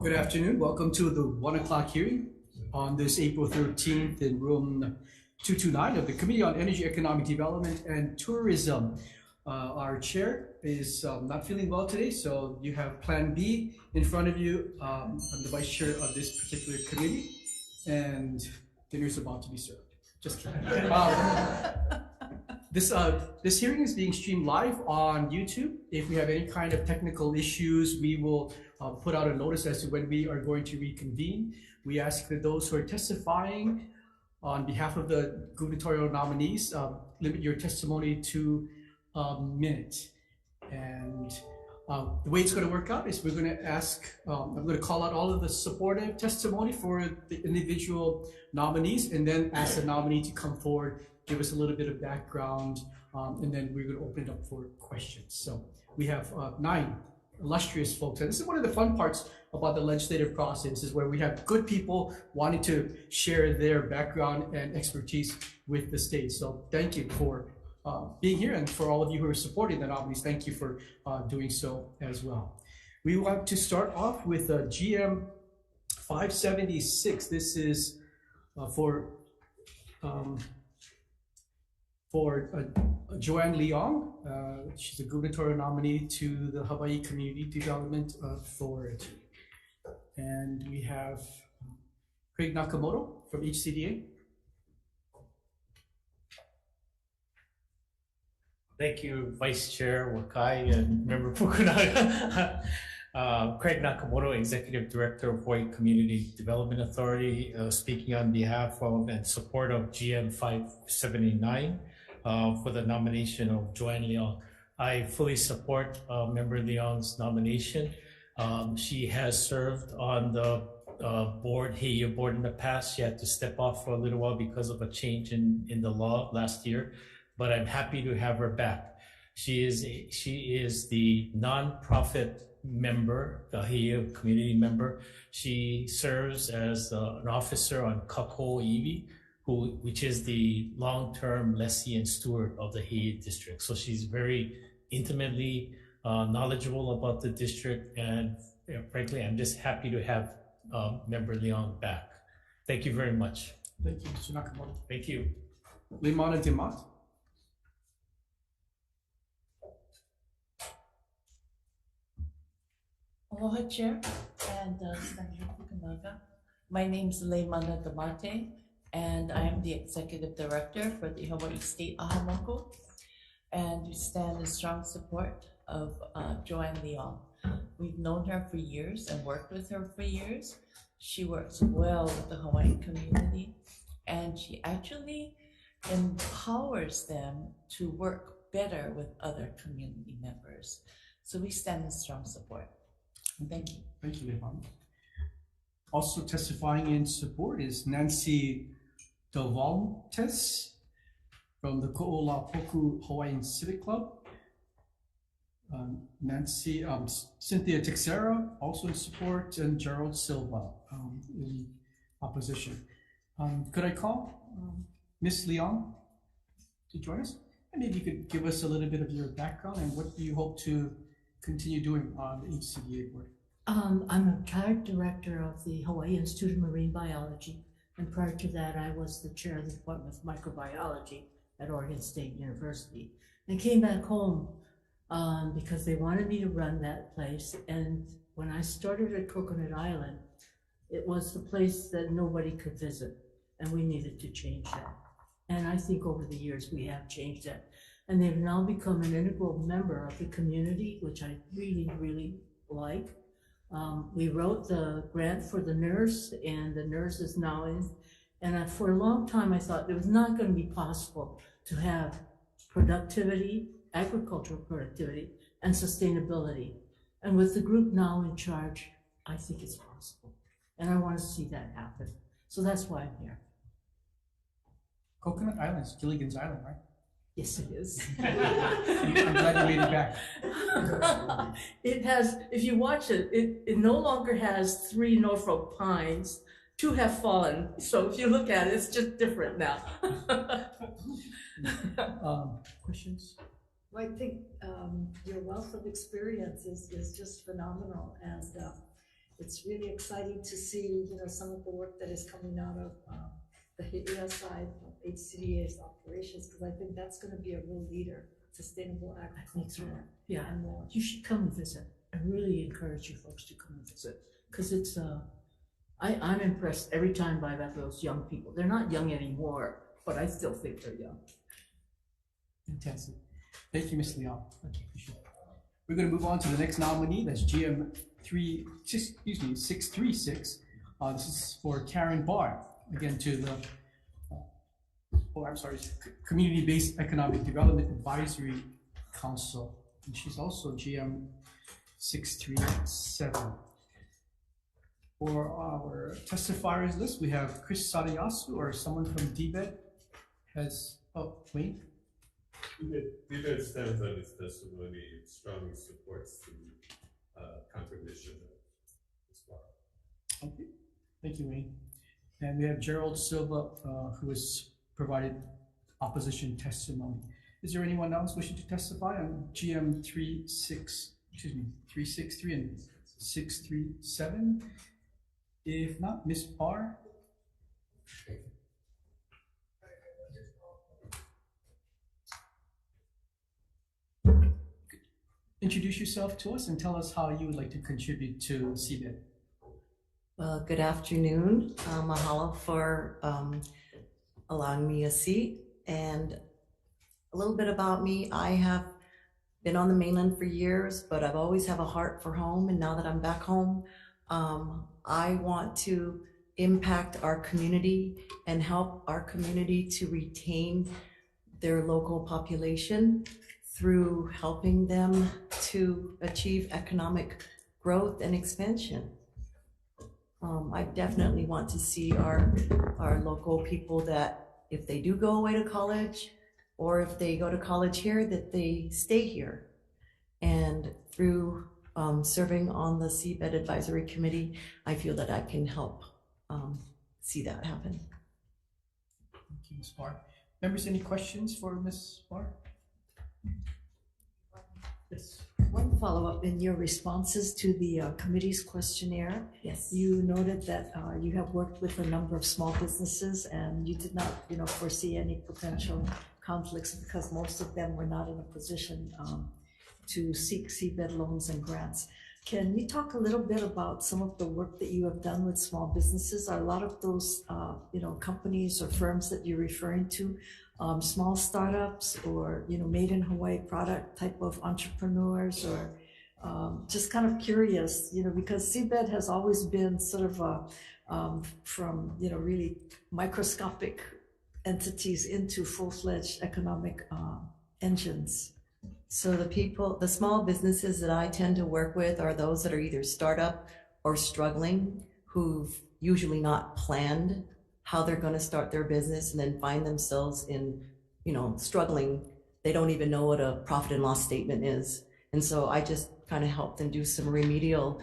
Good afternoon. Welcome to the 1 o'clock hearing on this April 13th in room 229 of the Committee on Energy, Economic Development and Tourism. Our chair is not feeling well today, so you have Plan B in front of you. I'm the vice chair of this particular committee, and dinner's about to be served. Just kidding. This hearing is being streamed live on YouTube. If we have any kind of technical issues, we will put out a notice as to when we are going to reconvene. We ask that those who are testifying on behalf of the gubernatorial nominees limit your testimony to a minute. And the way it's going to work out is we're going to ask, I'm going to call out all of the supportive testimony for the individual nominees and then ask the nominee to come forward, give us a little bit of background, and then we're going to open it up for questions. So we have 9 illustrious folks. And this is one of the fun parts about the legislative process, is where we have good people wanting to share their background and expertise with the state. So thank you for being here, and for all of you who are supporting the nominees, thank you for doing so as well. We want to start off with GM 576. This is for Joanne Leong. She's a gubernatorial nominee to the Hawai'i Community Development Authority. And we have Craig Nakamoto from HCDA. Thank you, Vice Chair Wakai and Member Fukunaga. Craig Nakamoto, Executive Director of Hawai'i Community Development Authority, speaking on behalf of and support of GM 579 for the nomination of Joanne Leong. I fully support Member Leong's nomination. She has served on the HEIA board in the past. She had to step off for a little while because of a change in the law last year, but I'm happy to have her back. She is the nonprofit member, the HEIA community member. She serves as an officer on Kako'iwi, which is the long-term lessee and steward of the HEIA district. So she's very intimately knowledgeable about the district, and frankly, I'm just happy to have Member Leong back. Thank you very much. Thank you, Mr. Nakamoto. Thank you. Limana Dimat. Aloha, Chair and Senator Fukunaga. My name is Leimana Damate, and I am the Executive Director for the Hawaii State Ahamoko, and we stand in strong support of Joanne Leong. We've known her for years and worked with her for years. She works well with the Hawaiian community, and she actually empowers them to work better with other community members. So we stand in strong support. Thank you. Thank you, Levan. Also testifying in support is Nancy Devaltes from the Ko'olapoku Hawaiian Civic Club. Cynthia Texera also in support, and Gerald Silva in opposition. Could I call Ms. Leong to join us? And maybe you could give us a little bit of your background and what do you hope to continue doing on the HCDA board? I'm a retired director of the Hawaii Institute of Marine Biology, and prior to that I was the chair of the Department of Microbiology at Oregon State University. I came back home because they wanted me to run that place, and when I started at Coconut Island, it was the place that nobody could visit, and we needed to change that. And I think over the years we have changed that. And they've now become an integral member of the community, which I really, really like. We wrote the grant for the nurse, and the nurse is now in. And for a long time, I thought it was not going to be possible to have productivity, agricultural productivity, and sustainability. And with the group now in charge, I think it's possible. And I want to see that happen. So that's why I'm here. Coconut Island is Gilligan's Island, right? Yes, it is. I'm glad you made it back. It has, if you watch it, it no longer has 3 Norfolk pines. 2 have fallen. So if you look at it, it's just different now. Questions? Well, I think your wealth of experience is just phenomenal, and it's really exciting to see, some of the work that is coming out of the HIA side of HCDA's operations, because I think that's going to be a real leader, sustainable I think so. agriculture. Yeah, And more. you should come and visit. I really encourage you folks to come and visit, because it's, I'm impressed every time by those young people. They're not young anymore, but I still think they're young. Fantastic. Thank you, Ms. Leon. Appreciate it. We're going to move on to the next nominee. That's GM 636. This is for Karen Barr. Again, to the Community-Based Economic Development Advisory Council. And she's also GM 637. For our testifiers list, we have Chris Sadayasu, or someone from DBED Wayne. DBED stands on its testimony. It strongly supports the contribution as well. Okay. Thank you, Wayne. And we have Gerald Silva, who has provided opposition testimony. Is there anyone else wishing to testify on GM 363 and 637? If not, Ms. Barr. Introduce yourself to us and tell us how you would like to contribute to CBED. Well, good afternoon. Mahalo for allowing me a seat. And a little bit about me, I have been on the mainland for years, but I've always have a heart for home. And now that I'm back home, I want to impact our community and help our community to retain their local population through helping them to achieve economic growth and expansion. I definitely want to see our local people that if they do go away to college, or if they go to college here, that they stay here. And through serving on the CBED Advisory Committee, I feel that I can help see that happen. Thank you, Ms. Barr. Members, any questions for Ms. Barr? Yes. One follow-up in your responses to the committee's questionnaire. Yes. You noted that you have worked with a number of small businesses and you did not, foresee any potential conflicts because most of them were not in a position to seek CBED loans and grants. Can you talk a little bit about some of the work that you have done with small businesses? Are a lot of those, companies or firms that you're referring to small startups or, made in Hawaii product type of entrepreneurs, or just kind of curious, because CBED has always been sort of from, really microscopic entities into full-fledged economic engines. So the small businesses that I tend to work with are those that are either startup or struggling, who've usually not planned how they're going to start their business and then find themselves in, struggling. They don't even know what a profit and loss statement is. And so I just kind of help them do some remedial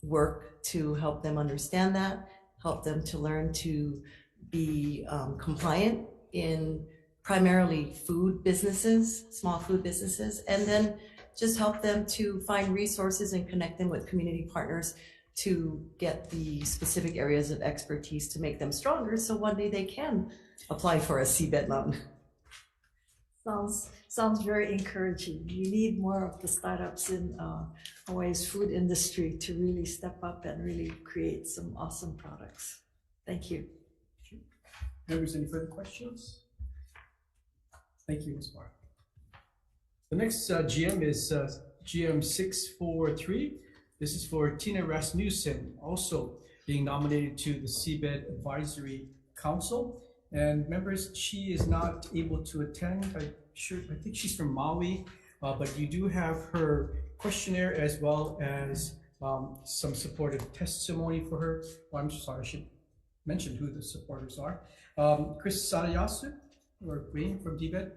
work to help them understand that, help them to learn to be compliant in primarily food businesses, small food businesses, and then just help them to find resources and connect them with community partners to get the specific areas of expertise to make them stronger so one day they can apply for a CBED loan. Sounds very encouraging. You need more of the startups in Hawaii's food industry to really step up and really create some awesome products. Thank you. Members, any further questions? Thank you, Ms. Barr. The next GM is GM 643. This is for Tina Rasmussen, also being nominated to the CBED Advisory Council. And members, she is not able to attend. I think she's from Maui, but you do have her questionnaire as well as some supportive testimony for her. Oh, I'm sorry, I should mention who the supporters are. Chris Sadayasu, or Wayne from DBED.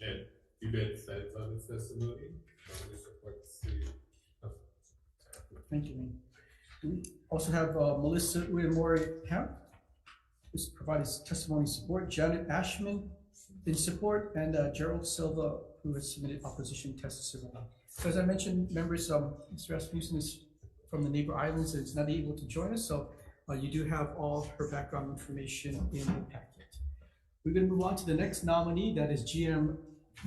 And DBED stands on its testimony. Strongly supports the. Thank you, Wayne. We also have Melissa Uemori Hemp, who's provided testimony support, Janet Ashman in support, and Gerald Silva, who has submitted opposition testimony. So as I mentioned, members, Mr. Rasmussen is from the neighbor islands and is not able to join us, so you do have all her background information in the packet. We're going to move on to the next nominee, that is GM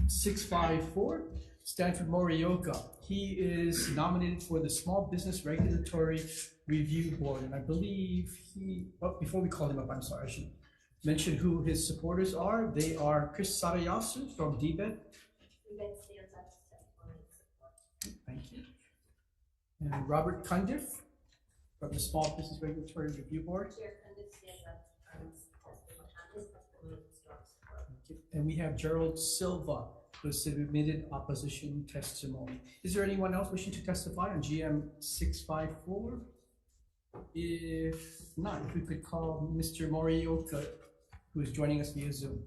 654, Stanford Morioka. He is nominated for the Small Business Regulatory Review Board, and I believe before we call him up, I'm sorry, I should mention who his supporters are. They are Chris Sarayasu from DBET. Thank you. And Robert Cundiff from the Small Business Regulatory Review Board. And we have Gerald Silva, who submitted opposition testimony. Is there anyone else wishing to testify on GM 654? If not, if we could call Mr. Morioka, who is joining us via Zoom.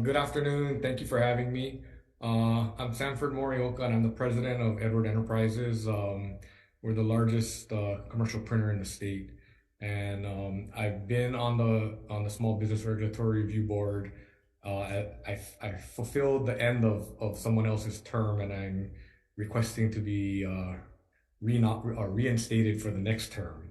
Good afternoon. Thank you for having me. I'm Sanford Morioka, and I'm the president of Edward Enterprises. We're the largest commercial printer in the state, and I've been on the Small Business Regulatory Review Board. I fulfilled the end of someone else's term, and I'm requesting to be reinstated for the next term.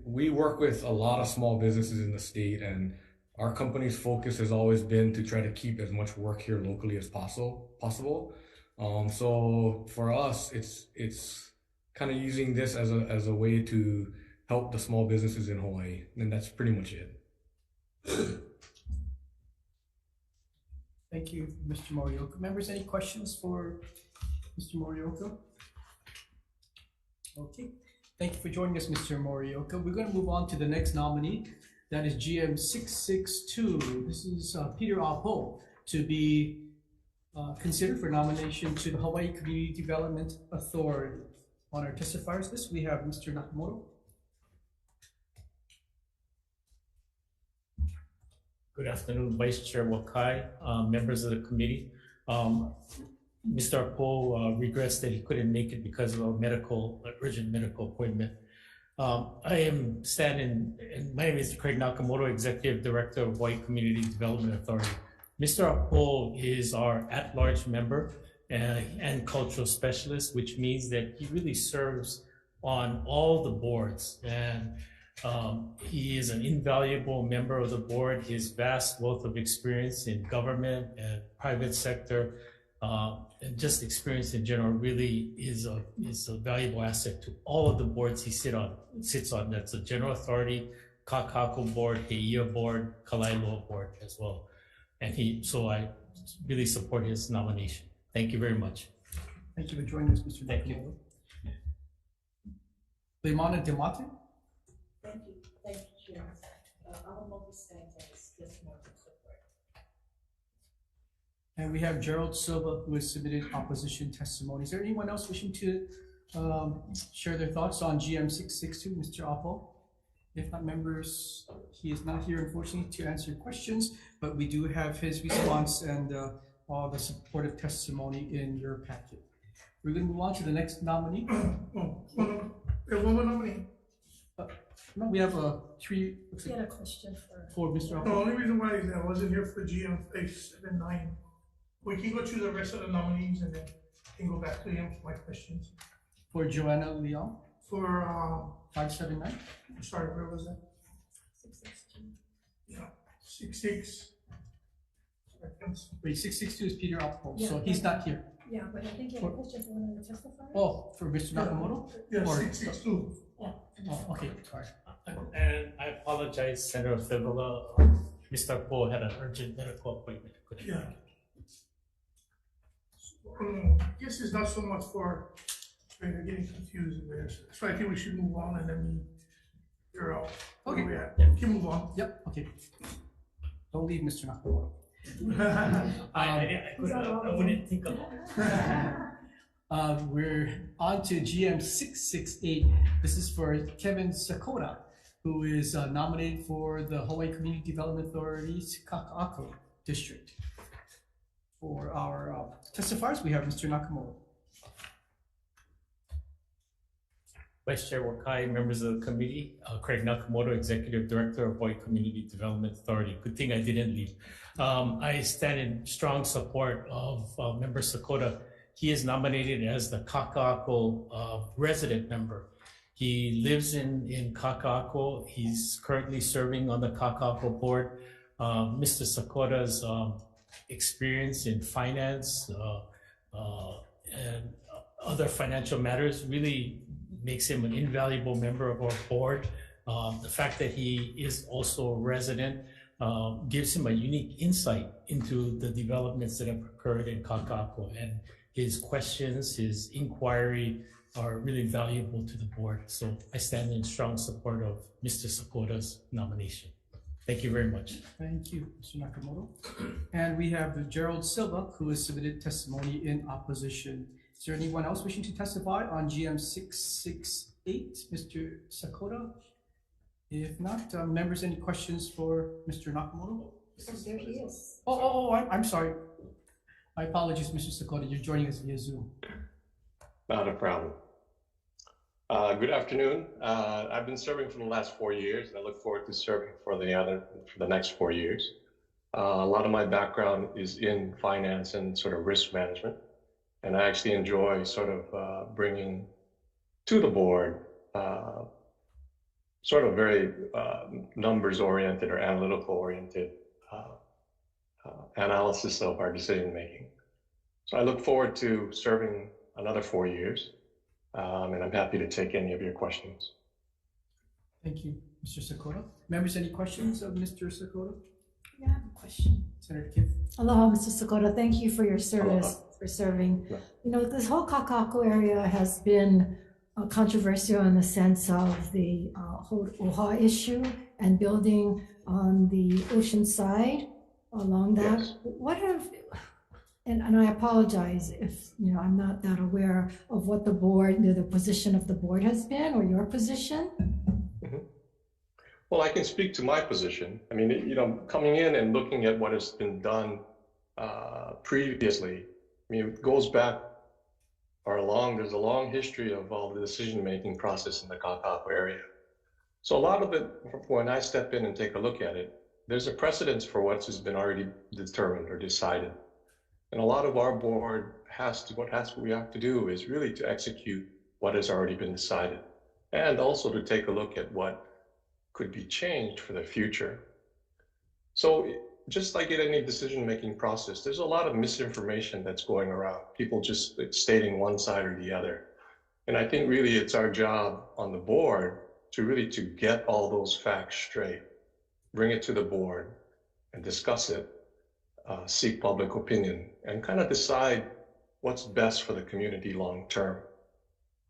We work with a lot of small businesses in the state, and our company's focus has always been to try to keep as much work here locally as possible. So for us, it's kind of using this as a way to help the small businesses in Hawaii, and that's pretty much it. Thank you, Mr. Morioka. Members, any questions for Mr. Morioka? Okay, thank you for joining us, Mr. Morioka. We're going to move on to the next nominee. That is GM 662. This is Peter Apo, to be considered for nomination to the Hawaii Community Development Authority. On our testifiers list, we have Mr. Nakamoto. Good afternoon, Vice Chair Wakai, members of the committee. Mr. Apo regrets that he couldn't make it because of a urgent medical appointment. I am standing, and my name is Craig Nakamoto, Executive Director of Hawaii Community Development Authority. Mr. Apo is our at-large member and cultural specialist, which means that he really serves on all the boards, and he is an invaluable member of the board. His vast wealth of experience in government and private sector, and just experience in general, really is a valuable asset to all of the boards he sits on. That's the General Authority, Kakako Board, Heia Board, Kalaeloa Board as well. And so I really support his nomination. Thank you very much. Thank you for joining us, Mr. Thank Nakamoto. Leimana Demate. Thank you, Chair. Our multi stands as this morning support. And we have Gerald Silva, who has submitted opposition testimony. Is there anyone else wishing to share their thoughts on GM 662, Mr. Apo? If not, members, he is not here, unfortunately, to answer questions, but we do have his response and all the supportive testimony in your packet. We're going to move on to the next nominee. One more nominee. No, we have three. He had a question for Mr. The Apo. only reason why is that I wasn't here for GM 579. We can go through the rest of the nominees and then can go back to him for my questions. For Joanna Leon. For 579. sorry, where was that? 662. Yeah, 66. Wait, 662 is Peter Apo, Yeah. so he's not here. Yeah, but I think you had a question for one of the testifiers. Oh, for Mr. Nakamoto? Yeah, Or- 662. Oh, okay, sorry. And I apologize, Senator Fibula. Mr. Apo had an urgent medical appointment. Couldn't Yeah. make it. I guess it's not so much for, they're getting confused in there. So I think we should move on and then we figure out where Okay. we at. Yeah. Can move on. Yep, okay. Don't leave Mr. Nakamoto. I wouldn't think about it. We're on to GM 668. This is for Kevin Sakota, who is nominated for the Hawaii Community Development Authority's Kaka'ako District. For our testifiers, we have Mr. Nakamoto. Vice Chair Wakai, members of the committee, Craig Nakamoto, Executive Director of Hawaii Community Development Authority. Good thing I didn't leave. I stand in strong support of Member Sakota. he is nominated as the Kaka'ako resident member. He lives in Kaka'ako. He's currently serving on the Kaka'ako board. Mr. Sakota's experience in finance and other financial matters really makes him an invaluable member of our board. The fact that he is also a resident gives him a unique insight into the developments that have occurred in Kaka'ako, and his questions, his inquiry are really valuable to the board. So I stand in strong support of Mr. Sakota's nomination. Thank you very much. Thank you, Mr. Nakamoto. And we have Gerald Silva, who has submitted testimony in opposition. Is there anyone else wishing to testify on GM 668, Mr. Sakota? If not, members, any questions for Mr. Nakamoto? There he is. I'm sorry. My apologies, Mr. Sakota. You're joining us via Zoom. Not a problem. Good afternoon. I've been serving for the last 4 years, and I look forward to serving for the next 4 years. A lot of my background is in finance and sort of risk management, and I actually enjoy sort of bringing to the board sort of very numbers-oriented or analytical-oriented analysis of our decision-making. So I look forward to serving another 4 years. And I'm happy to take any of your questions. Thank you, Mr. Sakota. Members, any questions of Mr. Sakota? Yeah, I have a question. Senator Kim. Aloha, Mr. Sakota. Thank you for your service, for serving. Yeah. You know, this whole Kaka'ako area has been controversial in the sense of the whole Oha issue and building on the ocean side along that. Yes. What have, and I apologize if, you know, I'm not that aware of what the board, the position of the board has been, or your position. Mm-hmm. Well, I can speak to my position. I mean, you know, coming in and looking at what has been done previously, I mean, it goes back there's a long history of all the decision-making process in the Kaka'ako area. So a lot of it, when I step in and take a look at it, there's a precedence for what has been already determined or decided. And a lot of our board what we have to do is really to execute what has already been decided, and also to take a look at what could be changed for the future. So just like in any decision-making process, there's a lot of misinformation that's going around, people just stating one side or the other. And I think really it's our job on the board to get all those facts straight, bring it to the board and discuss it, seek public opinion, and kind of decide what's best for the community long term.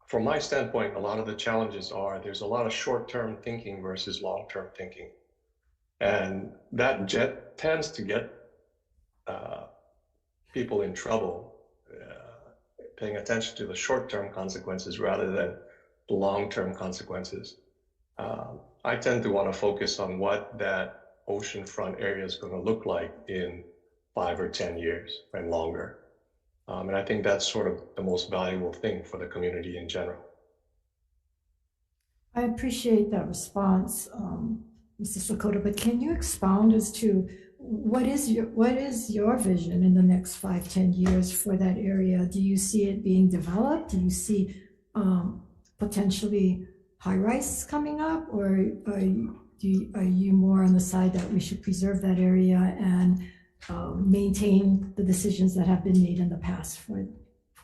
From my standpoint, a lot of the challenges are there's a lot of short-term thinking versus long-term thinking. And that tends to get people in trouble, paying attention to the short-term consequences rather than the long-term consequences. I tend to want to focus on what that oceanfront area is going to look like in 5 or 10 years and longer. And I think that's sort of the most valuable thing for the community in general. I appreciate that response, Mr. Sakota, but can you expound as to what is your vision in the next 5-10 years for that area? Do you see it being developed? Do you see potentially high-rise coming up, or are you more on the side that we should preserve that area and maintain the decisions that have been made in the past for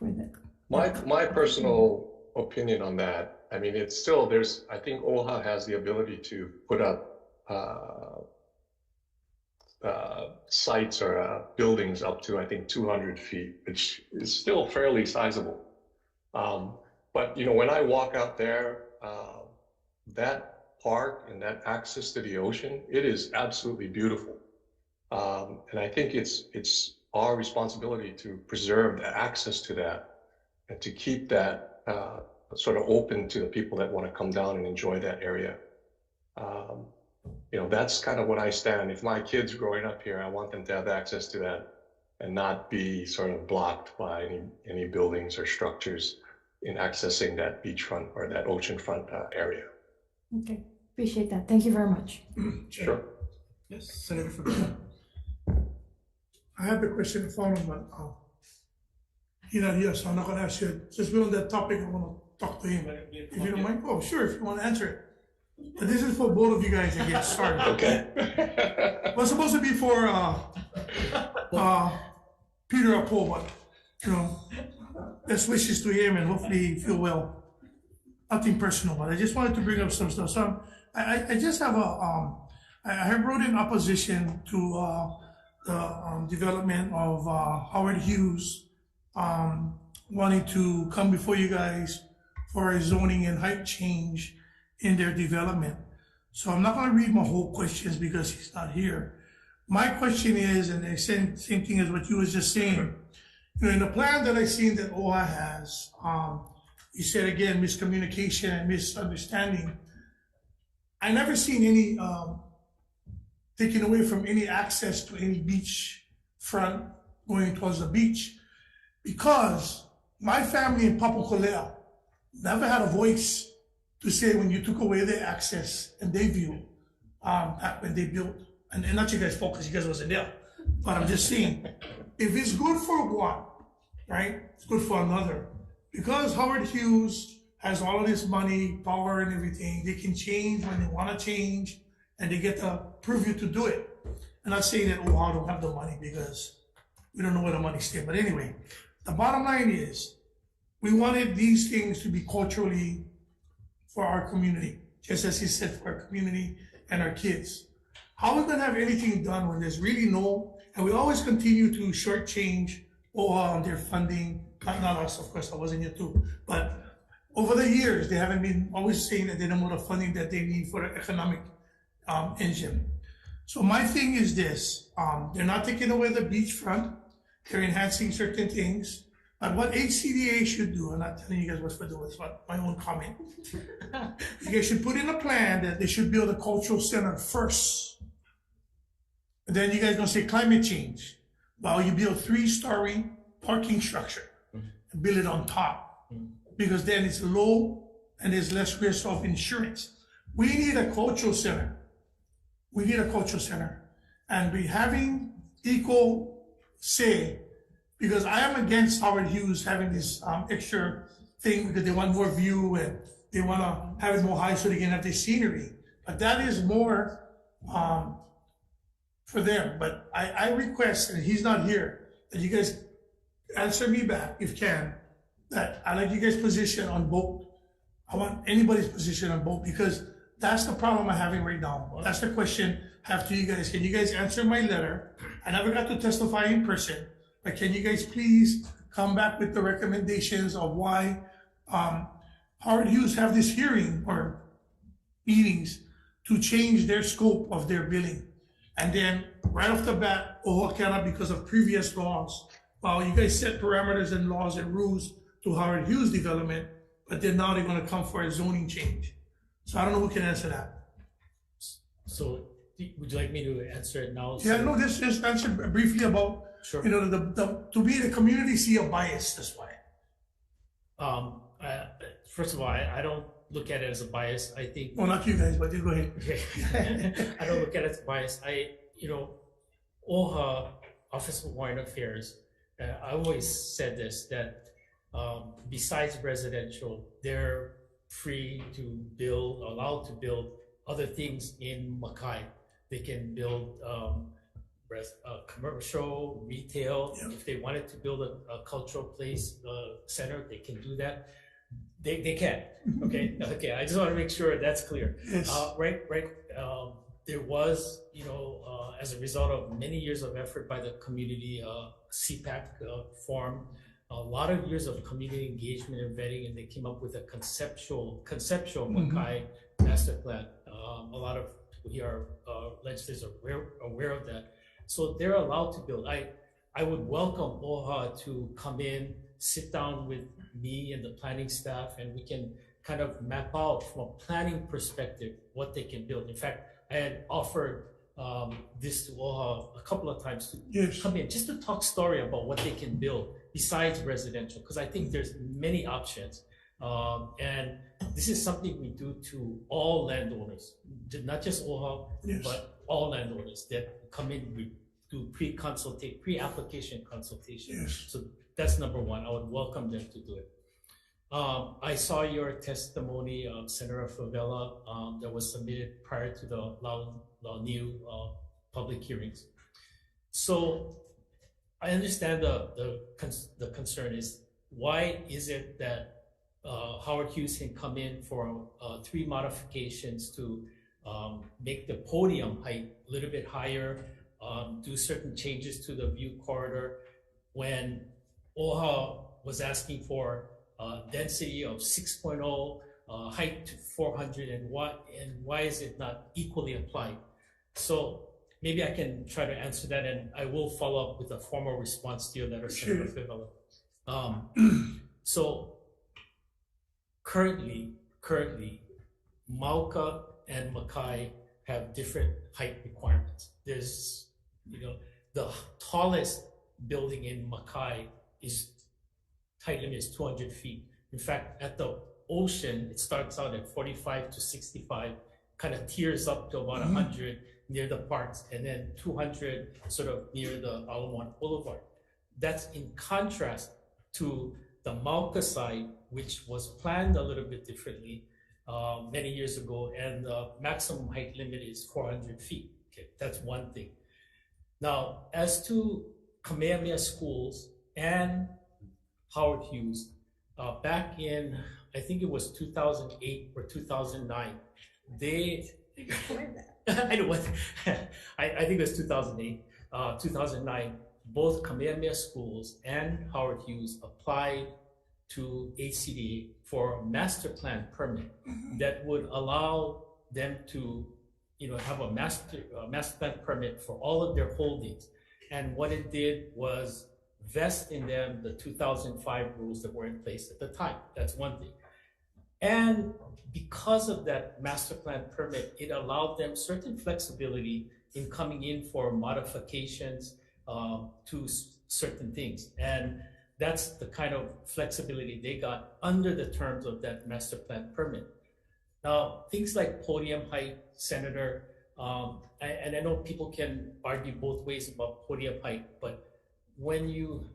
that? My personal opinion on that, I mean, it's still, I think OHA has the ability to put up sites or buildings up to, I think, 200 feet, which is still fairly sizable. But, you know, when I walk out there, that park and that access to the ocean, it is absolutely beautiful. And I think it's our responsibility to preserve the access to that and to keep that sort of open to the people that want to come down and enjoy that area. You know, that's kind of what I stand. If my kids growing up here, I want them to have access to that and not be sort of blocked by any buildings or structures in accessing that beachfront or that oceanfront area. Okay, appreciate that. Thank you very much. Sure. Yes, Senator Fukuna. I have the question following, but He's not here, so I'm not gonna ask you. Since we're on that topic, I wanna talk to him. If you don't mind, oh, sure, if you wanna answer it. But this is for both of you guys to get started. Okay. Well, it's supposed to be for, Peter or Paul, but, you know, best wishes to him and hopefully he feel well. Nothing personal, but I just wanted to bring up some stuff. So I just have I have wrote in opposition to the development of Howard Hughes wanting to come before you guys for a zoning and height change in their development. So I'm not going to read my whole questions because he's not here. My question is, and the same thing as what you was just saying, you know, in the plan that I seen that OHA has, you said again, miscommunication and misunderstanding. I never seen any taken away from any access to any beach front going towards the beach, because my family in Papakolea never had a voice to say when you took away their access and their view back when they built. And not you guys' fault because you guys wasn't there. But I'm just saying, if it's good for one, right, it's good for another. Because Howard Hughes has all of this money, power and everything, they can change when they want to change and they get the purview to do it. I'm not saying that, oh, I don't have the money because we don't know where the money's staying. But anyway, the bottom line is we wanted these things to be culturally for our community, just as he said, for our community and our kids. How are we going to have anything done when there's really no, and we always continue to shortchange on their funding, not us, of course, I wasn't here too, but over the years, they haven't been always saying that they don't know the funding that they need for the economic engine. So my thing is this, they're not taking away the beachfront, they're enhancing certain things, but what HCDA should do, I'm not telling you guys what to do, it's my own comment. You guys should put in a plan that they should build a cultural center first. And then you guys gonna say climate change. Well, you build 3-story parking structure and build it on top, because then it's low and there's less risk of insurance. We need a cultural center. We need a cultural center, and we having equal say, because I am against Howard Hughes having this extra thing because they want more view and they want to have it more high so they can have the scenery. But that is more for them. But I request, and he's not here, that you guys answer me back, if you can, that I like you guys' position on both. I want anybody's position on both, because that's the problem I'm having right now. That's the question I have to you guys. Can you guys answer my letter? I never got to testify in person, but can you guys please come back with the recommendations of why Howard Hughes have this hearing or meetings to change their scope of their billing? And then right off the bat, OHA cannot, because of previous laws. Well, you guys set parameters and laws and rules to Howard Hughes development, but then now they're going to come for a zoning change. So I don't know who can answer that. So would you like me to answer it now? Yeah, no, just answer briefly about, Sure. you know, to be the community see a bias, that's why. First of all, I don't look at it as a bias. I think. Well, not you guys, but you go ahead. Okay. I don't look at it as a bias. OHA, Office of Hawaiian Affairs, I always said this, that besides residential, they're free to build, allowed to build other things in Makai. They can build commercial, retail. Yeah. If they wanted to build a cultural place, center, they can do that. They can. Okay. Okay. I just want to make sure that's clear. Yes. Right. There was, as a result of many years of effort by the community, CPAC formed, a lot of years of community engagement and vetting, and they came up with a conceptual Makai master plan. A lot of here legislators are aware of that. So they're allowed to build. I would welcome OHA to come in, sit down with me and the planning staff, and we can kind of map out from a planning perspective what they can build. In fact, I had offered this to OHA a couple of times to come in just to talk story about what they can build besides residential, because I think there's many options. And this is something we do to all landowners, not just OHA, but all landowners that come in with do pre-application consultation. Yes. So that's number one. I would welcome them to do it. I saw your testimony, Senator Favela, that was submitted prior to the new public hearings. So I understand the concern is, why is it that Howard Hughes can come in for 3 modifications to make the podium height a little bit higher, do certain changes to the view corridor, when OHA was asking for density of 6.0, height to 400, and why is it not equally applied? So maybe I can try to answer that, and I will follow up with a formal response to your letter, Senator Favela. So currently, Mauka and Makai have different height requirements. There's, the tallest building in Makai is height limit is 200 feet. In fact, at the ocean, it starts out at 45 to 65, kind of tears up to about 100 near the parks, and then 200 sort of near the Alamont Boulevard. That's in contrast to the Mauka side, which was planned a little bit differently many years ago, and the maximum height limit is 400 feet. Okay, that's one thing. Now, as to Kamehameha Schools and Howard Hughes, back in, I think it was 2008 or 2009, they, I know what, I think it was 2008, 2009, both Kamehameha Schools and Howard Hughes applied to HCDA for a master plan permit that would allow them to, have a master plan permit for all of their holdings. And what it did was vest in them the 2005 rules that were in place at the time. That's one thing. And because of that master plan permit, it allowed them certain flexibility in coming in for modifications to certain things. And that's the kind of flexibility they got under the terms of that master plan permit. Now, things like podium height, Senator, and I know people can argue both ways about podium height, but when you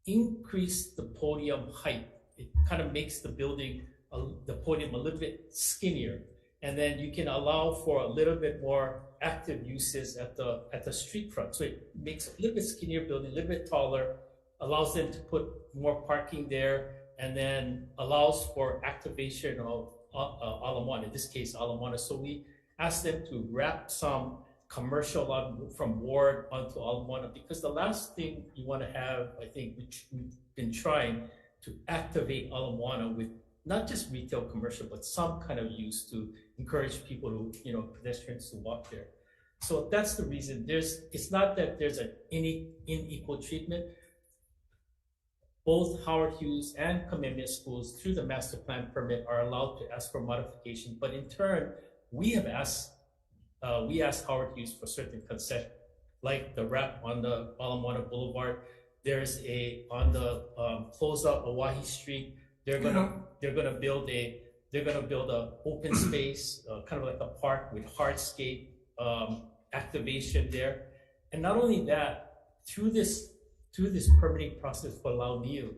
increase the podium height, it kind of makes the building, the podium a little bit skinnier, and then you can allow for a little bit more active uses at the street front. So it makes a little bit skinnier building, a little bit taller, allows them to put more parking there, and then allows for activation of Ala Moana, in this case Ala Moana. So we asked them to wrap some commercial from Ward onto Ala Moana, because the last thing you want to have, I think, which we've been trying to activate Ala Moana with not just retail commercial, but some kind of use to encourage people to, pedestrians to walk there. So that's the reason. It's not that there's an unequal treatment. Both Howard Hughes and Kamehameha Schools, through the master plan permit, are allowed to ask for modification. But in turn, we asked Howard Hughes for certain concessions, like the wrap on the Ala Moana Boulevard. There's on the close up Oahe Street. They're gonna build a open space, kind of like a park with hardscape activation there. And not only that, through this permitting process for Launiu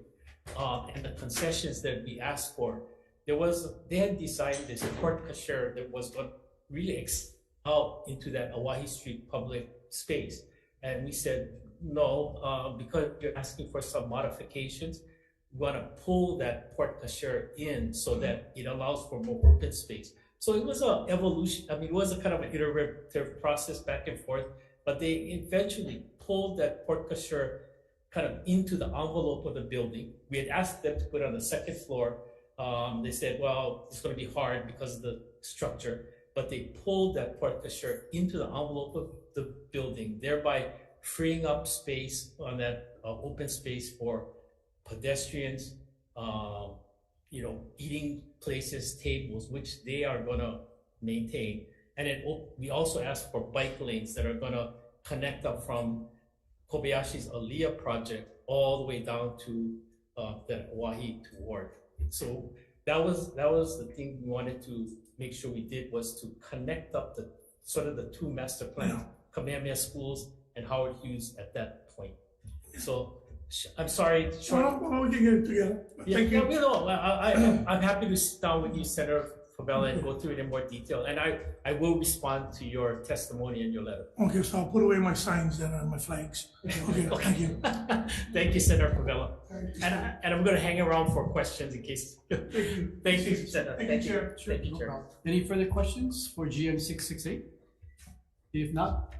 and the concessions that we asked for, they had designed this port kasher that was going to really out into that Oahe Street public space. And we said, no, because you're asking for some modifications, we want to pull that port kasher in so that it allows for more open space. So it was an evolution. I mean, it was a kind of an iterative process back and forth, but they eventually pulled that port kasher kind of into the envelope of the building. We had asked them to put it on the second floor. They said, well, it's going to be hard because of the structure, but they pulled that port kasher into the envelope of the building, thereby freeing up space on that open space for pedestrians, eating places, tables, which they are going to maintain. And then we also asked for bike lanes that are going to connect up from Kobayashi's Aliyah project all the way down to that Oahe to Ward. So that was the thing we wanted to make sure we did, was to connect up the two master plans, Kamehameha Schools and Howard Hughes at that point. So I'm sorry. Well, we can get it together. Thank you. I'm happy to sit down with you, Senator Favela, and go through it in more detail. And I will respond to your testimony in your letter. Okay, so I'll put away my signs then and my flags. Okay, thank you. Thank you, Senator Favela. And I'm going to hang around for questions in case. Thank you. Thank you, Senator. Thank you, Chair. Thank you, No Chair. problem. Any further questions for GM 668? If not,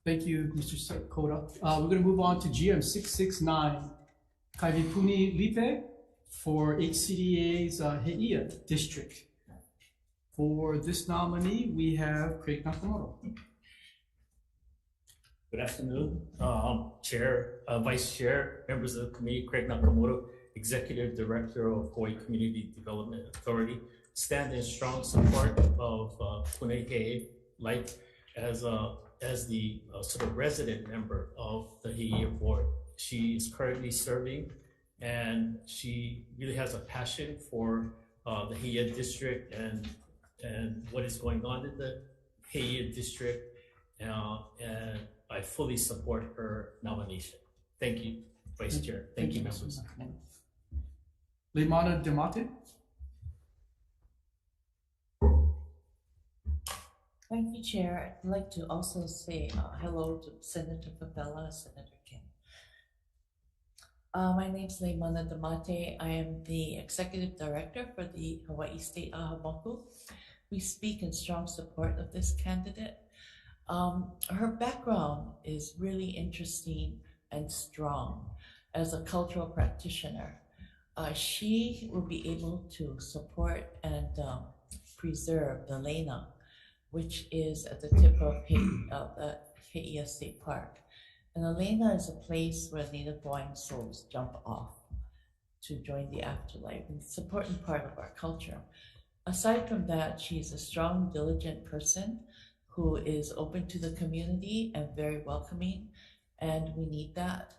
thank you, Mr. Koda. We're going to move on to GM 669, Kaivipuni Lipe for HCDA's Heia District. For this nominee, we have Craig Nakamoto. Good afternoon, Chair, Vice Chair, members of the committee. Craig Nakamoto, Executive Director of Hawaii Community Development Authority, stand in strong support of Punahei Light as the sort of resident member of the Heia Board. She is currently serving, and she really has a passion for the Heia District and what is going on in the Heia District, and I fully support her nomination. Thank you, Vice Chair. Thank you, members. Leimana Demate. Thank you, Chair. I'd like to also say hello to Senator Favela, Senator Kim. My name is Leimana Demate. I am the Executive Director for the Hawaii State Ahamoku. We speak in strong support of this candidate. Her background is really interesting and strong. As a cultural practitioner, she will be able to support and preserve the Lena, which is at the tip of the Heia State Park. And the Lena is a place where Native Hawaiian souls jump off to join the afterlife. And it's an important part of our culture. Aside from that, she's a strong, diligent person who is open to the community and very welcoming, and we need that.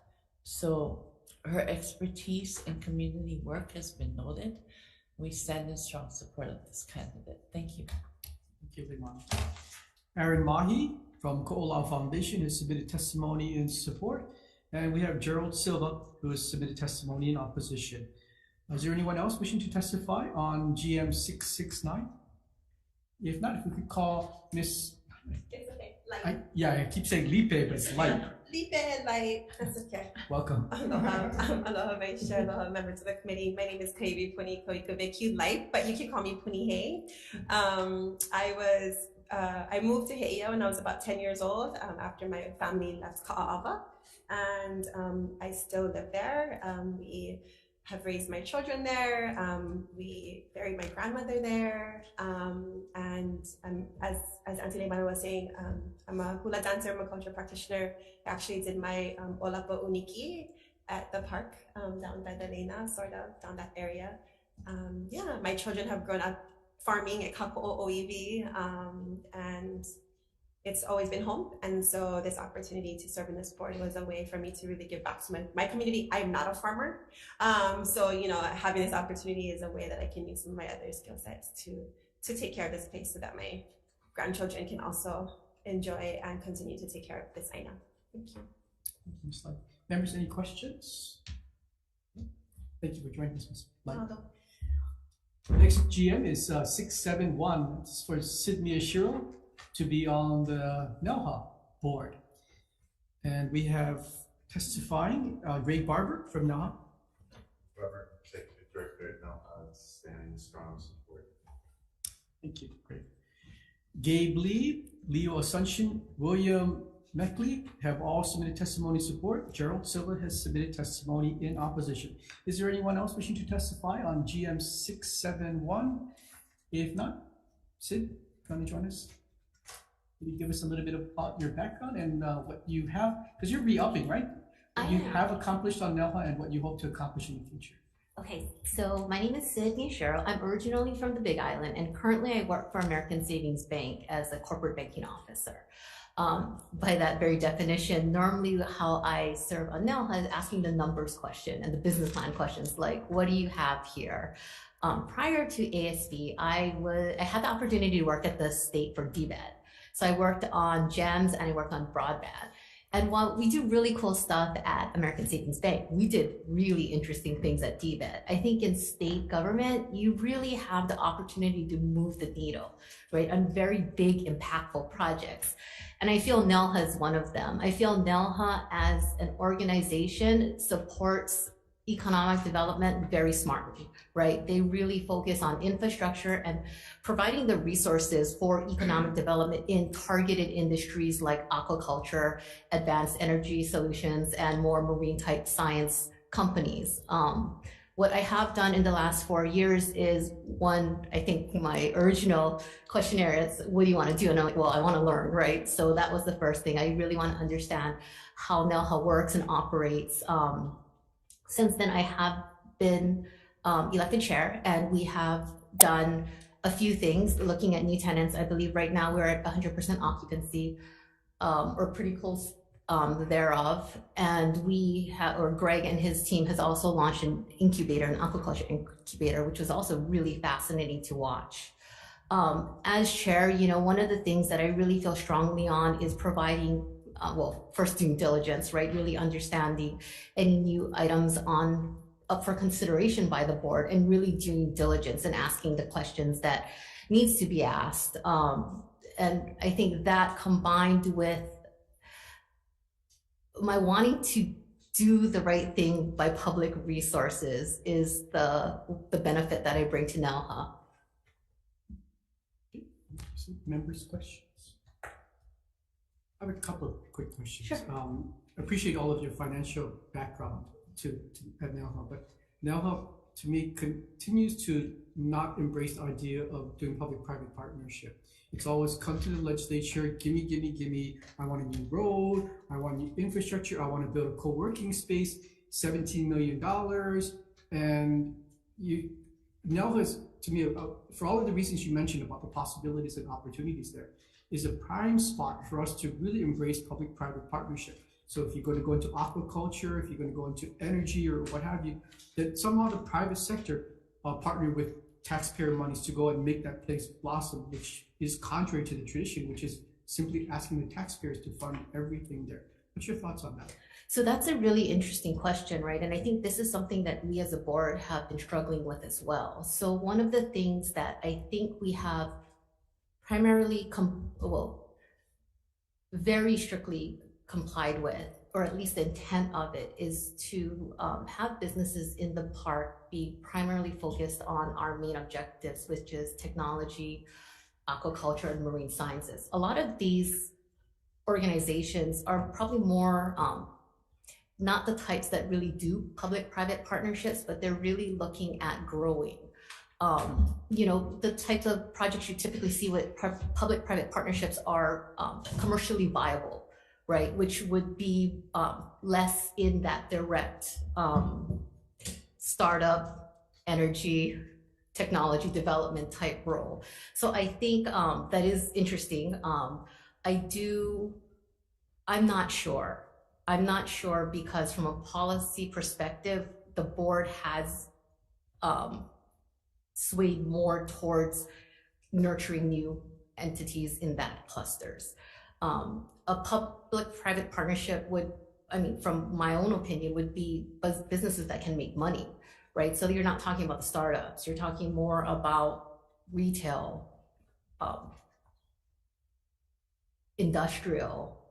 So her expertise in community work has been noted. We stand in strong support of this candidate. Thank you. Thank you, Leimana. Aaron Mahi from Ko'olau Foundation has submitted testimony in support. And we have Gerald Silva, who has submitted testimony in opposition. Is there anyone else wishing to testify on GM 669? If not, if we could call Miss... It's okay. Light. I keep saying Lipe, but it's Light. Lipe and Light. That's okay. Welcome. Aloha, Vice Chair. Aloha, members of the committee. My name is Kaivipuni Koikoviku Light, but you can call me Punihei. I moved to Heia when I was about 10 years old after my family left Ka'aava, and I still live there. We have raised my children there. We buried my grandmother there. And as Auntie Leimana was saying, I'm a hula dancer, I'm a culture practitioner. I actually did my Olapa Uniki at the park down by the Lena, sort of down that area. My children have grown up farming at Kako'o Oiwi, and it's always been home. And so this opportunity to serve in this board was a way for me to really give back to my community. I'm not a farmer. So, having this opportunity is a way that I can use some of my other skill sets to take care of this place so that my grandchildren can also enjoy and continue to take care of this Aina. Thank you. Thank you, Ms. Light. Members, any questions? Thank you for joining us, Ms. Light. Next GM is 671. This is for Sydney Ashiro to be on the NELHA board. And we have testifying Greg Barber from NELHA. Barber, Executive Director at NELHA, standing in strong support. Thank you, Greg. Gabe Lee, Leo Asuncion, William Meckley have all submitted testimony support. Gerald Silva has submitted testimony in opposition. Is there anyone else wishing to testify on GM 671? If not, Sid, come and join us. Can you give us a little bit about your background and what you have, because you're re-upping, right? What you have accomplished on NELHA and what you hope to accomplish in the future. Okay, so my name is Sydney Sherrill. I'm originally from the Big Island, and currently I work for American Savings Bank as a corporate banking officer. By that very definition, normally how I serve on NELHA is asking the numbers question and the business plan questions, like what do you have here? Prior to ASB, I had the opportunity to work at the state for DBED. So I worked on GEMS and I worked on broadband. And while we do really cool stuff at American Savings Bank, we did really interesting things at DBED. I think in state government, you really have the opportunity to move the needle, right, on very big, impactful projects. And I feel NELHA is one of them. I feel NELHA as an organization supports economic development very smartly, right? They really focus on infrastructure and providing the resources for economic development in targeted industries like aquaculture, advanced energy solutions, and more marine type science companies. What I have done in the last 4 years is one, I think my original questionnaire is, what do you want to do? And I'm like, well, I want to learn, right? So that was the first thing. I really want to understand how NELHA works and operates. Since then, I have been elected chair, and we have done a few things looking at new tenants. I believe right now we're at 100% occupancy, or pretty close thereof. And we have, or Greg and his team has also launched an incubator, an aquaculture incubator, which was also really fascinating to watch. As chair, you know, one of the things that I really feel strongly on is providing well, first due diligence, right? Really understanding any new items up for consideration by the board, and really doing diligence and asking the questions that needs to be asked. And I think that combined with my wanting to do the right thing by public resources is the benefit that I bring to NELHA. Members' questions? I have a couple of quick questions. Sure. Appreciate all of your financial background at NELHA, but NELHA to me continues to not embrace the idea of doing public-private partnership. It's always come to the legislature, gimme, gimme, gimme. I want a new road, I want new infrastructure, I want to build a co-working space, $17 million. And NELHA is, to me, for all of the reasons you mentioned about the possibilities and opportunities there, is a prime spot for us to really embrace public-private partnership. So if you're going to go into aquaculture, if you're going to go into energy or what have you, that somehow the private sector partner with taxpayer monies to go and make that place blossom, which is contrary to the tradition, which is simply asking the taxpayers to fund everything there. What's your thoughts on that? So that's a really interesting question, right? And I think this is something that we as a board have been struggling with as well. So one of the things that I think we have primarily, very strictly complied with, or at least the intent of it, is to have businesses in the park be primarily focused on our main objectives, which is technology, aquaculture, and marine sciences. A lot of these organizations are probably more not the types that really do public-private partnerships, but they're really looking at growing. You know, the types of projects you typically see with public-private partnerships are commercially viable, right? Which would be less in that direct startup, energy, technology development type role. So I think that is interesting. I'm not sure. I'm not sure because from a policy perspective, the board has swayed more towards nurturing new entities in that clusters. A public-private partnership would, I mean, from my own opinion, would be businesses that can make money, right? So you're not talking about the startups, you're talking more about retail, industrial,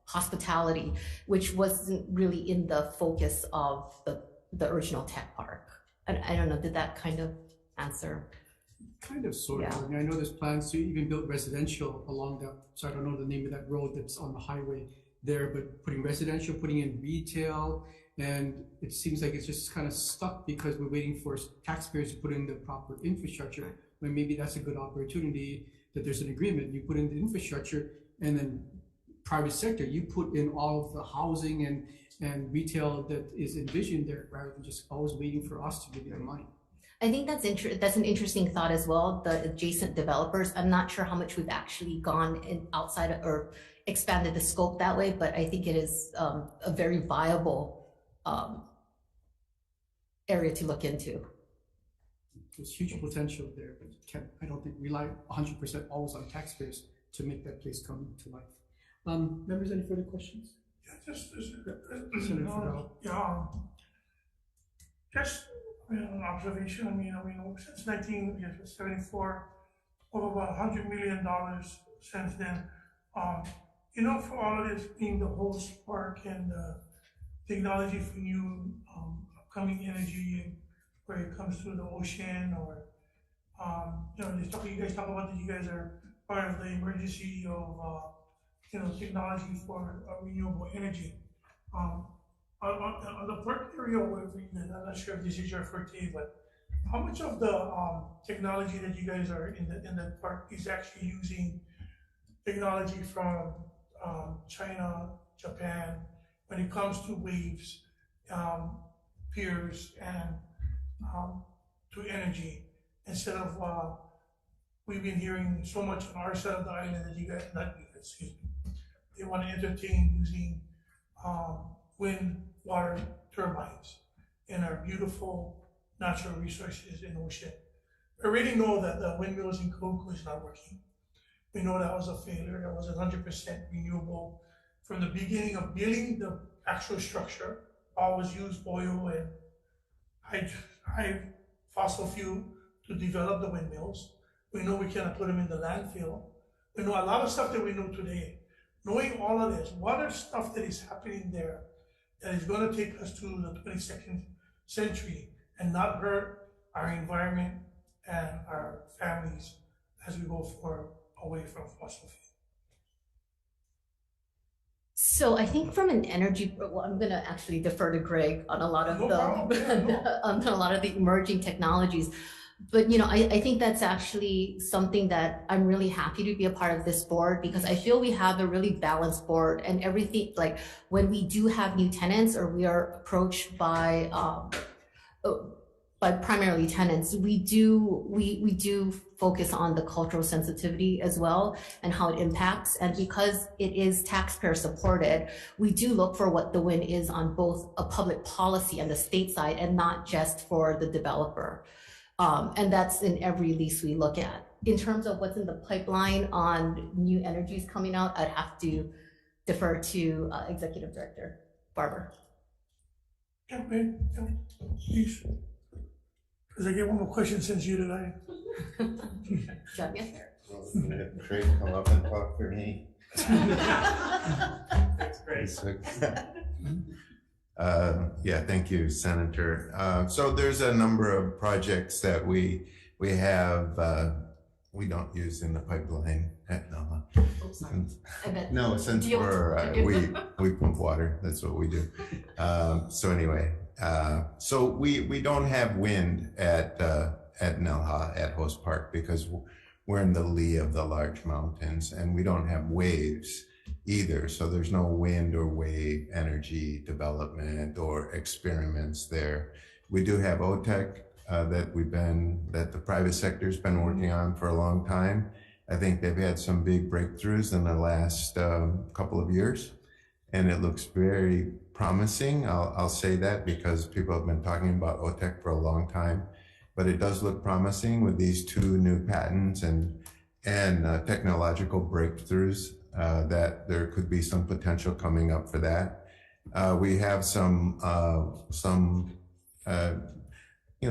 hospitality, which wasn't really in the focus of the original tech park. I don't know, did that kind of answer? Kind of, sort of. Yeah. I mean, I know there's plans to even build residential along that, so I don't know the name of that road that's on the highway there, but putting residential, putting in retail, and it seems like it's just kind of stuck because we're waiting for taxpayers to put in the proper infrastructure, when maybe that's a good opportunity, that there's an agreement. You put in the infrastructure, and then private sector, you put in all of the housing and retail that is envisioned there, rather than just always waiting for us to give you the money. I think that's an interesting thought as well, the adjacent developers. I'm not sure how much we've actually gone in outside of, or expanded the scope that way, but I think it is a very viable area to look into. There's huge potential there, but I don't think rely 100% always on taxpayers to make that place come to life. Members, any further questions? Yeah, just, Senator Fidel. yeah, just, an observation, since 1974, over about $100 million since then. For all of this being the host park and technology for new upcoming energy, where it comes to the ocean, or you guys talk about that you guys are part of the emergency of technology for renewable energy. On the park area, I'm not sure if this is your forte, but how much of the technology that you guys are in the park is actually using technology from China, Japan, when it comes to waves, piers, and to energy, instead of we've been hearing so much on our side of the island that they want to entertain using wind, water turbines in our beautiful natural resources in the ocean. We already know that the windmills in Koku is not working. We know that was a failure. That was 100% renewable. From the beginning of building the actual structure, always used oil and high fossil fuel to develop the windmills. We know we cannot put them in the landfill. We know a lot of stuff that we know today. Knowing all of this, what are stuff that is happening there that is going to take us to the 22nd century and not hurt our environment and our families as we go away from fossil fuel? So I think from an energy, I'm going to actually defer to Greg on a lot of on a lot of the emerging technologies. But I think that's actually something that I'm really happy to be a part of this board, because I feel we have a really balanced board, and everything, like when we do have new tenants or we are approached by primarily tenants, we do focus on the cultural sensitivity as well and how it impacts. And because it is taxpayer supported, we do look for what the win is on both a public policy and the state side, and not just for the developer. And that's in every lease we look at. In terms of what's in the pipeline on new energies coming out, I'd have to defer to Executive Director Barber. Yeah, man, please. Because I get one more question since you tonight. John, yes, sir. Craig, come up and talk for me. That's great. Yeah, thank you, Senator. So there's a number of projects that we have, we don't use in the pipeline at NOAA. Oh, sorry. No, since we pump water, that's what we do. So anyway, so we don't have wind at Nelha, at Host Park, because we're in the lee of the large mountains, and we don't have waves either. So there's no wind or wave energy development or experiments there. We do have OTEC that the private sector's been working on for a long time. I think they've had some big breakthroughs in the last couple of years, and it looks very promising. I'll say that because people have been talking about OTEC for a long time, but it does look promising with these two new patents and technological breakthroughs. That there could be some potential coming up for that. We have some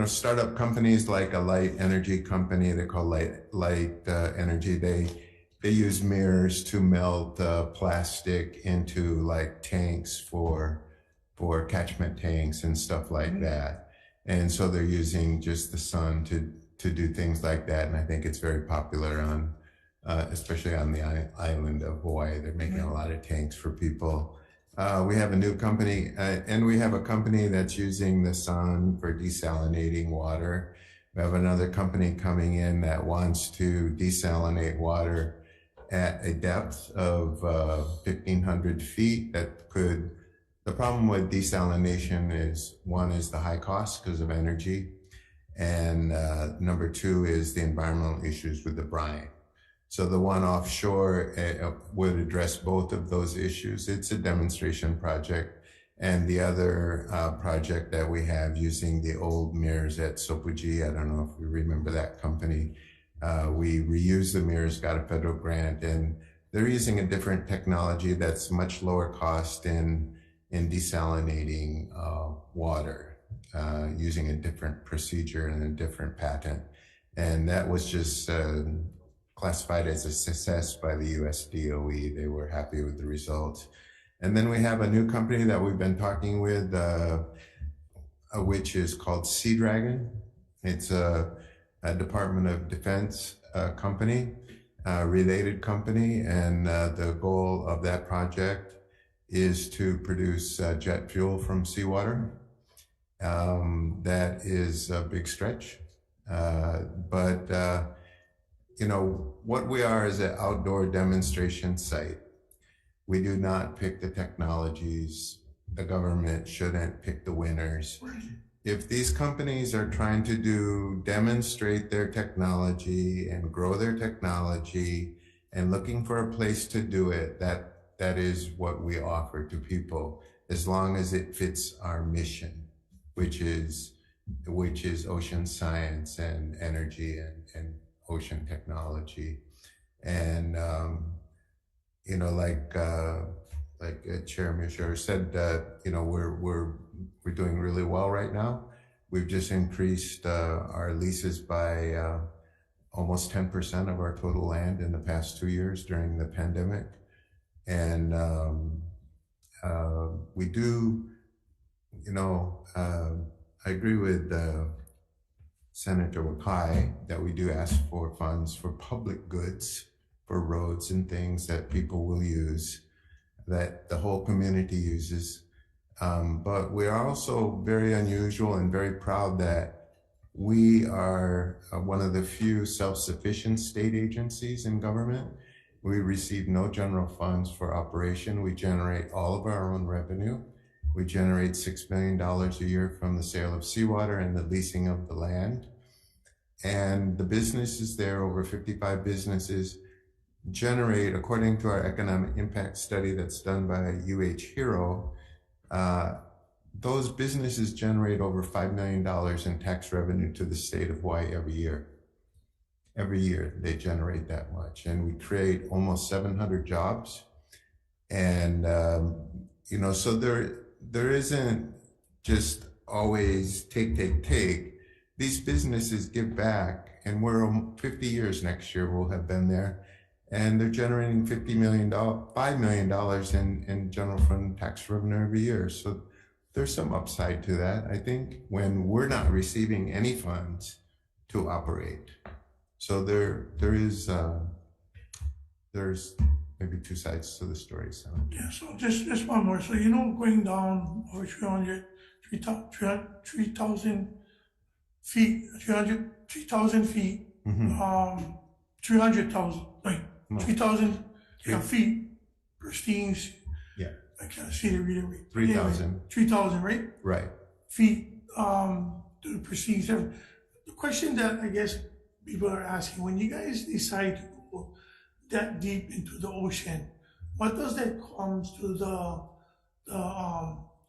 startup companies like a light energy company they call Light Energy. They use mirrors to melt plastic into like tanks for catchment tanks and stuff like that. And so they're using just the sun to do things like that. And I think it's very popular on especially on the island of Hawaii. They're making a lot of tanks for people. We have a new company, and we have a company that's using the sun for desalinating water. We have another company coming in that wants to desalinate water at a depth of 1,500 feet. The problem with desalination is, one is the high cost because of energy, and number two is the environmental issues with the brine. So the one offshore would address both of those issues. It's a demonstration project. And the other project that we have using the old mirrors at Sopuji, I don't know if you remember that company. We reused the mirrors, got a federal grant, and they're using a different technology that's much lower cost in desalinating water, using a different procedure and a different patent. And that was just classified as a success by the US DOE. They were happy with the results. And then we have a new company that we've been talking with, which is called Sea Dragon. It's a Department of Defense company, related company, and the goal of that project is to produce jet fuel from seawater. That is a big stretch, but you know, what we are is an outdoor demonstration site. We do not pick the technologies. The government shouldn't pick the winners. If these companies are trying to demonstrate their technology and grow their technology and looking for a place to do it, that is what we offer to people, as long as it fits our mission, which is ocean science and energy and ocean technology. And you know, like Chair Misher said, you know, we're doing really well right now. We've just increased our leases by almost 10% of our total land in the past 2 years during the pandemic. And we do, you know, I agree with Senator Wakai that we do ask for funds for public goods, for roads and things that people will use, that the whole community uses. But we are also very unusual and very proud that we are one of the few self-sufficient state agencies in government. We receive no general funds for operation. We generate all of our own revenue. We generate $6 million a year from the sale of seawater and the leasing of the land. And the businesses there, over 55 businesses, generate, according to our economic impact study that's done by Hero, those businesses generate over $5 million in tax revenue to the state of Hawaii every year. Every year they generate that much, and we create almost 700 jobs. And you know, so there isn't just always take. These businesses give back, and we're 50 years next year we'll have been there, and they're generating $5 million in general fund tax revenue every year. So there's some upside to that, I think, when we're not receiving any funds to operate. So there's maybe two sides to the story. So yeah. So just one more. So you know, going down over 3,000 feet, 3,000 feet, 300,000, like 3,000 feet, pristine. Yeah. I can't see the reader. 3,000. 3,000, right? Right. Feet, to pristine. The question that I guess people are asking, when you guys decide to go that deep into the ocean, what does that comes to the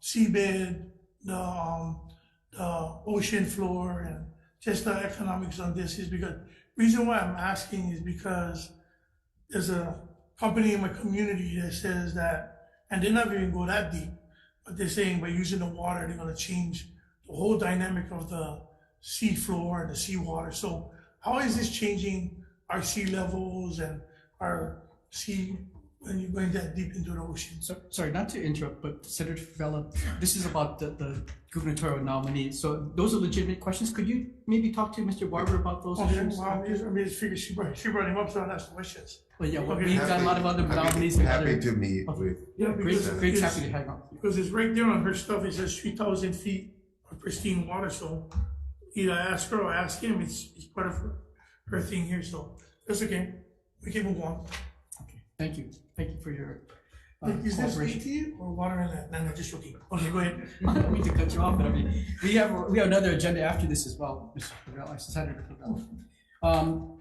seabed, the ocean floor, and just the economics on this? Is because reason why I'm asking is because there's a company in my community that says that, and they're not even go that deep, but they're saying by using the water, they're going to change the whole dynamic of the sea floor and the seawater. So how is this changing our sea levels and our sea when you're going that deep into the ocean? So, sorry, not to interrupt, but Senator Favela, this is about the gubernatorial nominee. So those are legitimate questions. Could you maybe talk to Mr. Barber about those issues? Well, I just figured she brought him up, so I'll ask the questions. Well, yeah, we've got a lot of other nominees. Happy to meet with. Yeah, Great, happy to hang out. Because it's right there on her stuff. It says 3,000 feet of pristine water. So either ask her or ask him. It's part of her thing here. So that's okay. We can move on. Okay, thank you. Thank you for your Is this ET or water and land? No, just joking. Okay, go ahead. I don't mean to cut you off, but I mean, we have another agenda after this as well, Mr. Favela, Senator Favela.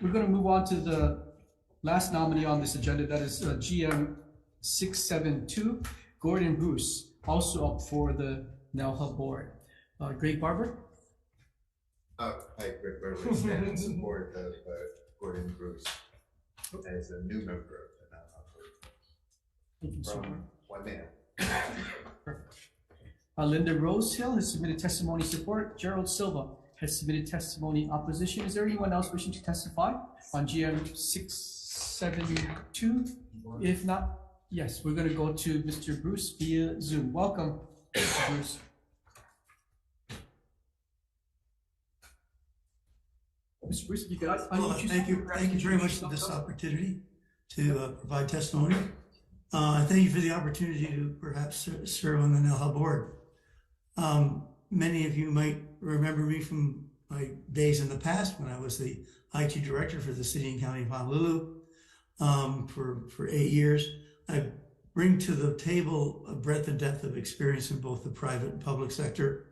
We're going to move on to the last nominee on this agenda. That is GM 672, Gordon Bruce, also up for the NELHA board. Greg Barber. Hi, Greg Barber. Stand in support of Gordon Bruce as a new member of the NELHA Thank you, Mr. Moore. from one man. Perfect. Linda Rosehill has submitted testimony support. Gerald Silva has submitted testimony opposition. Is there anyone else wishing to testify on GM 672? If not, yes, we're going to go to Mr. Bruce via Zoom. Welcome, Mr. Bruce. Mr. Bruce, if you could thank you very much for this opportunity to provide testimony. Thank you for the opportunity to perhaps serve on the NELHA board. Many of you might remember me from my days in the past when I was the IT director for the city and county of Honolulu for 8 years. I bring to the table a breadth and depth of experience in both the private and public sector.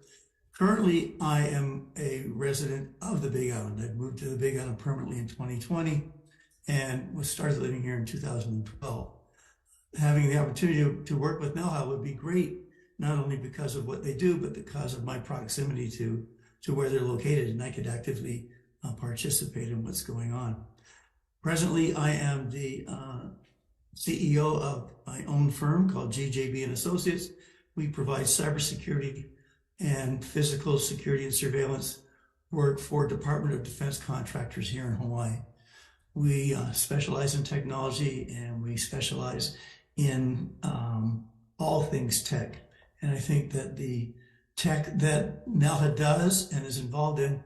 Currently, I am a resident of the Big Island. I moved to the Big Island permanently in 2020 and started living here in 2012. Having the opportunity to work with NELHA would be great, not only because of what they do, but because of my proximity to where they're located, and I could actively participate in what's going on. Presently, I am the CEO of my own firm called GJB and Associates. We provide cybersecurity and physical security and surveillance work for Department of Defense contractors here in Hawaii. We specialize in technology, and we specialize in all things tech. And I think that the tech that NELHA does and is involved in,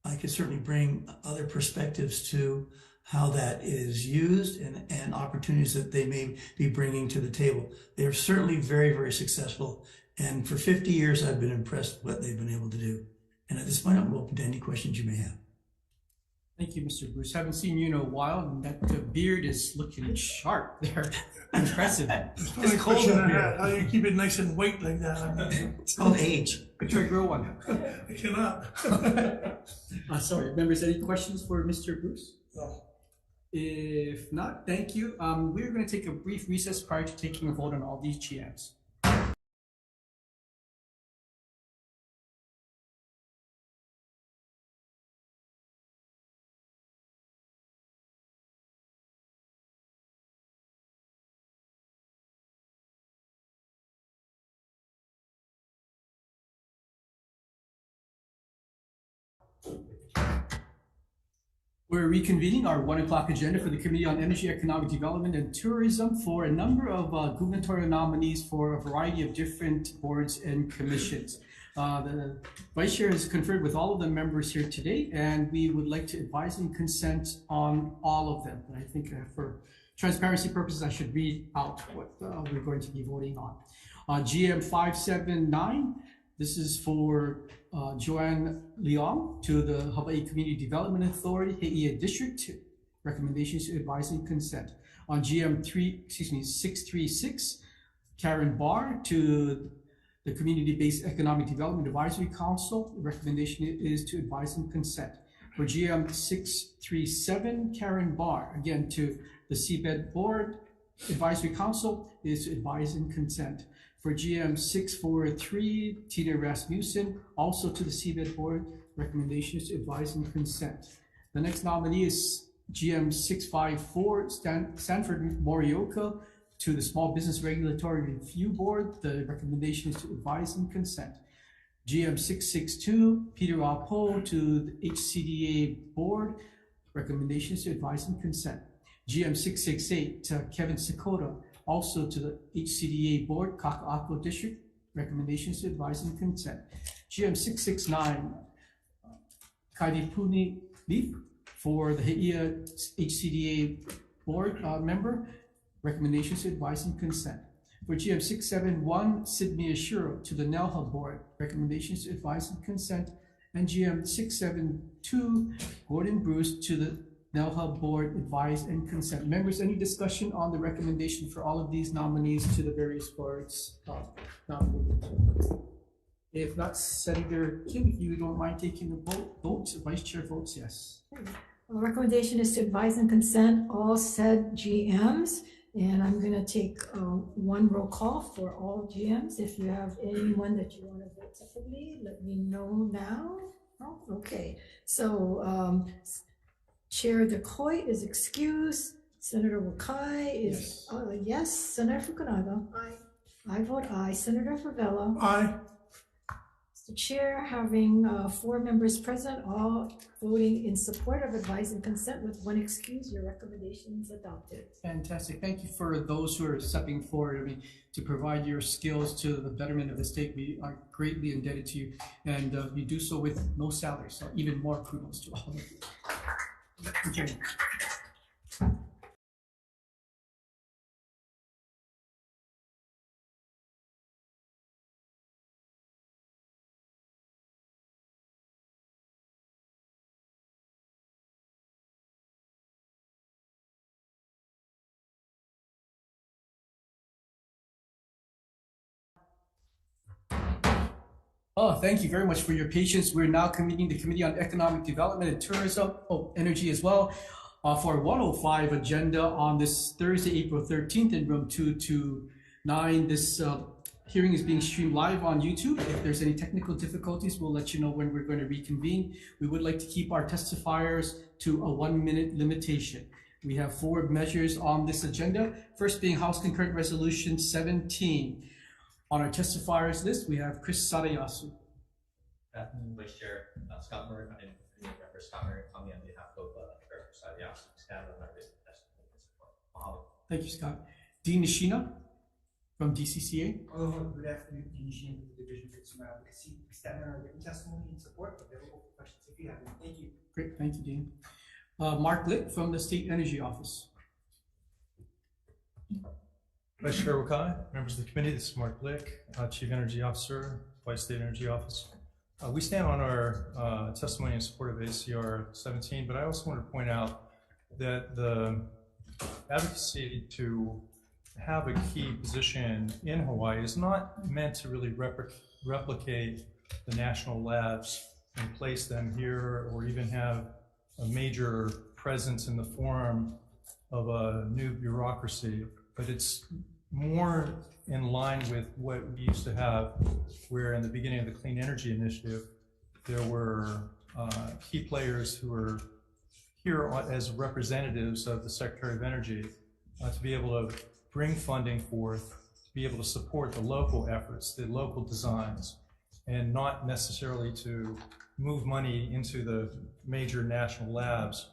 I could certainly bring other perspectives to how that is used and opportunities that they may be bringing to the table. They're certainly very, very successful. And for 50 years, I've been impressed with what they've been able to do. And at this point, I'm open to any questions you may have. Thank you, Mr. Bruce. Haven't seen you in a while, and that beard is looking sharp there. Impressive. It's cold up here. How do you keep it nice and white like that? I mean, it's called age. Could try grow one. I cannot. Sorry, members, any questions for Mr. Bruce? No. If not, thank you. We're going to take a brief recess prior to taking a vote on all these GMs. We're reconvening our 1 o'clock agenda for the Committee on Energy, Economic Development, and Tourism for a number of gubernatorial nominees for a variety of different boards and commissions. The Vice Chair has conferred with all of the members here today, and we would like to advise and consent on all of them. And I think for transparency purposes, I should read out what we're going to be voting on. GM 579, this is for Joanne Leong to the Hawai'i Community Development Authority, He'ia District 2. Recommendations to advise and consent. On GM 636, Karen Barr to the Community-Based Economic Development Advisory Council. The recommendation is to advise and consent. For GM 637, Karen Barr, again to the Seabed Board Advisory Council, is to advise and consent. For GM 643, Tina Rasmussen, also to the Seabed Board, recommendations to advise and consent. The next nominee is GM 654, Sanford Morioka, to the Small Business Regulatory Review Board. The recommendation is to advise and consent. GM 662, Peter Apo, to the HCDA Board, recommendations to advise and consent. GM 668, Kevin Sakota, also to the HCDA Board, Kaka'ako District, recommendations to advise and consent. GM 669, Kairipuni Leap, for the He'ia HCDA Board member, recommendations to advise and consent. For GM 671, Sydney Ashuro to the NELHA Board, recommendations to advise and consent. And GM 672, Gordon Bruce to the NELHA Board, advise and consent. Members, any discussion on the recommendation for all of these nominees to the various boards nominated? If not, Senator Kim, if you don't mind taking the vote, Vice Chair votes yes. The recommendation is to advise and consent all said GMs. And I'm going to take one roll call for all GMs. If you have anyone that you want to vote separately, let me know now. Oh, okay. So Chair DeCoy is excused. Senator Wakai is yes. Senator Fukunaga. Aye. I vote aye. Senator Favela. Aye. Mr. Chair, having 4 members present, all voting in support of advice and consent with 1 excuse, your recommendation is adopted. Fantastic. Thank you for those who are stepping forward. I mean, to provide your skills to the betterment of the state. We are greatly indebted to you, and you do so with no salary. So even more kudos to all of you. Thank you. Oh, thank you very much for your patience. We're now convening the Committee on Economic Development and Tourism, Energy as well, for 105 agenda on this Thursday, April 13th in room 229. This hearing is being streamed live on YouTube. If there's any technical difficulties, we'll let you know when we're going to reconvene. We would like to keep our testifiers to a 1-minute limitation. We have 4 measures on this agenda. First being House Concurrent Resolution 17. On our testifiers list, we have Chris Sadayasu. Good afternoon, Vice Chair Scott Murray and Member Scott Murray coming on behalf of Director Sadayasu. Stand on our written testimony in support. Mahalo. Thank you, Scott. Dean Nishina from DCCA. Good afternoon, Dean Nishina with the Division of Consumer Advocacy. We stand on our written testimony in support. Available for questions if you have any. Thank you. Great, thank you, Dean. Mark Litt from the State Energy Office. Vice Chair Wakai, members of the committee, this is Mark Lick, Chief Energy Officer, Hawaii State Energy Office. We stand on our testimony in support of ACR 17, but I also want to point out that the advocacy to have a key position in Hawaii is not meant to really replicate the national labs and place them here or even have a major presence in the form of a new bureaucracy. But it's more in line with what we used to have, where in the beginning of the Clean Energy Initiative, there were key players who were here as representatives of the Secretary of Energy to be able to bring funding forth, to be able to support the local efforts, the local designs, and not necessarily to move money into the major national labs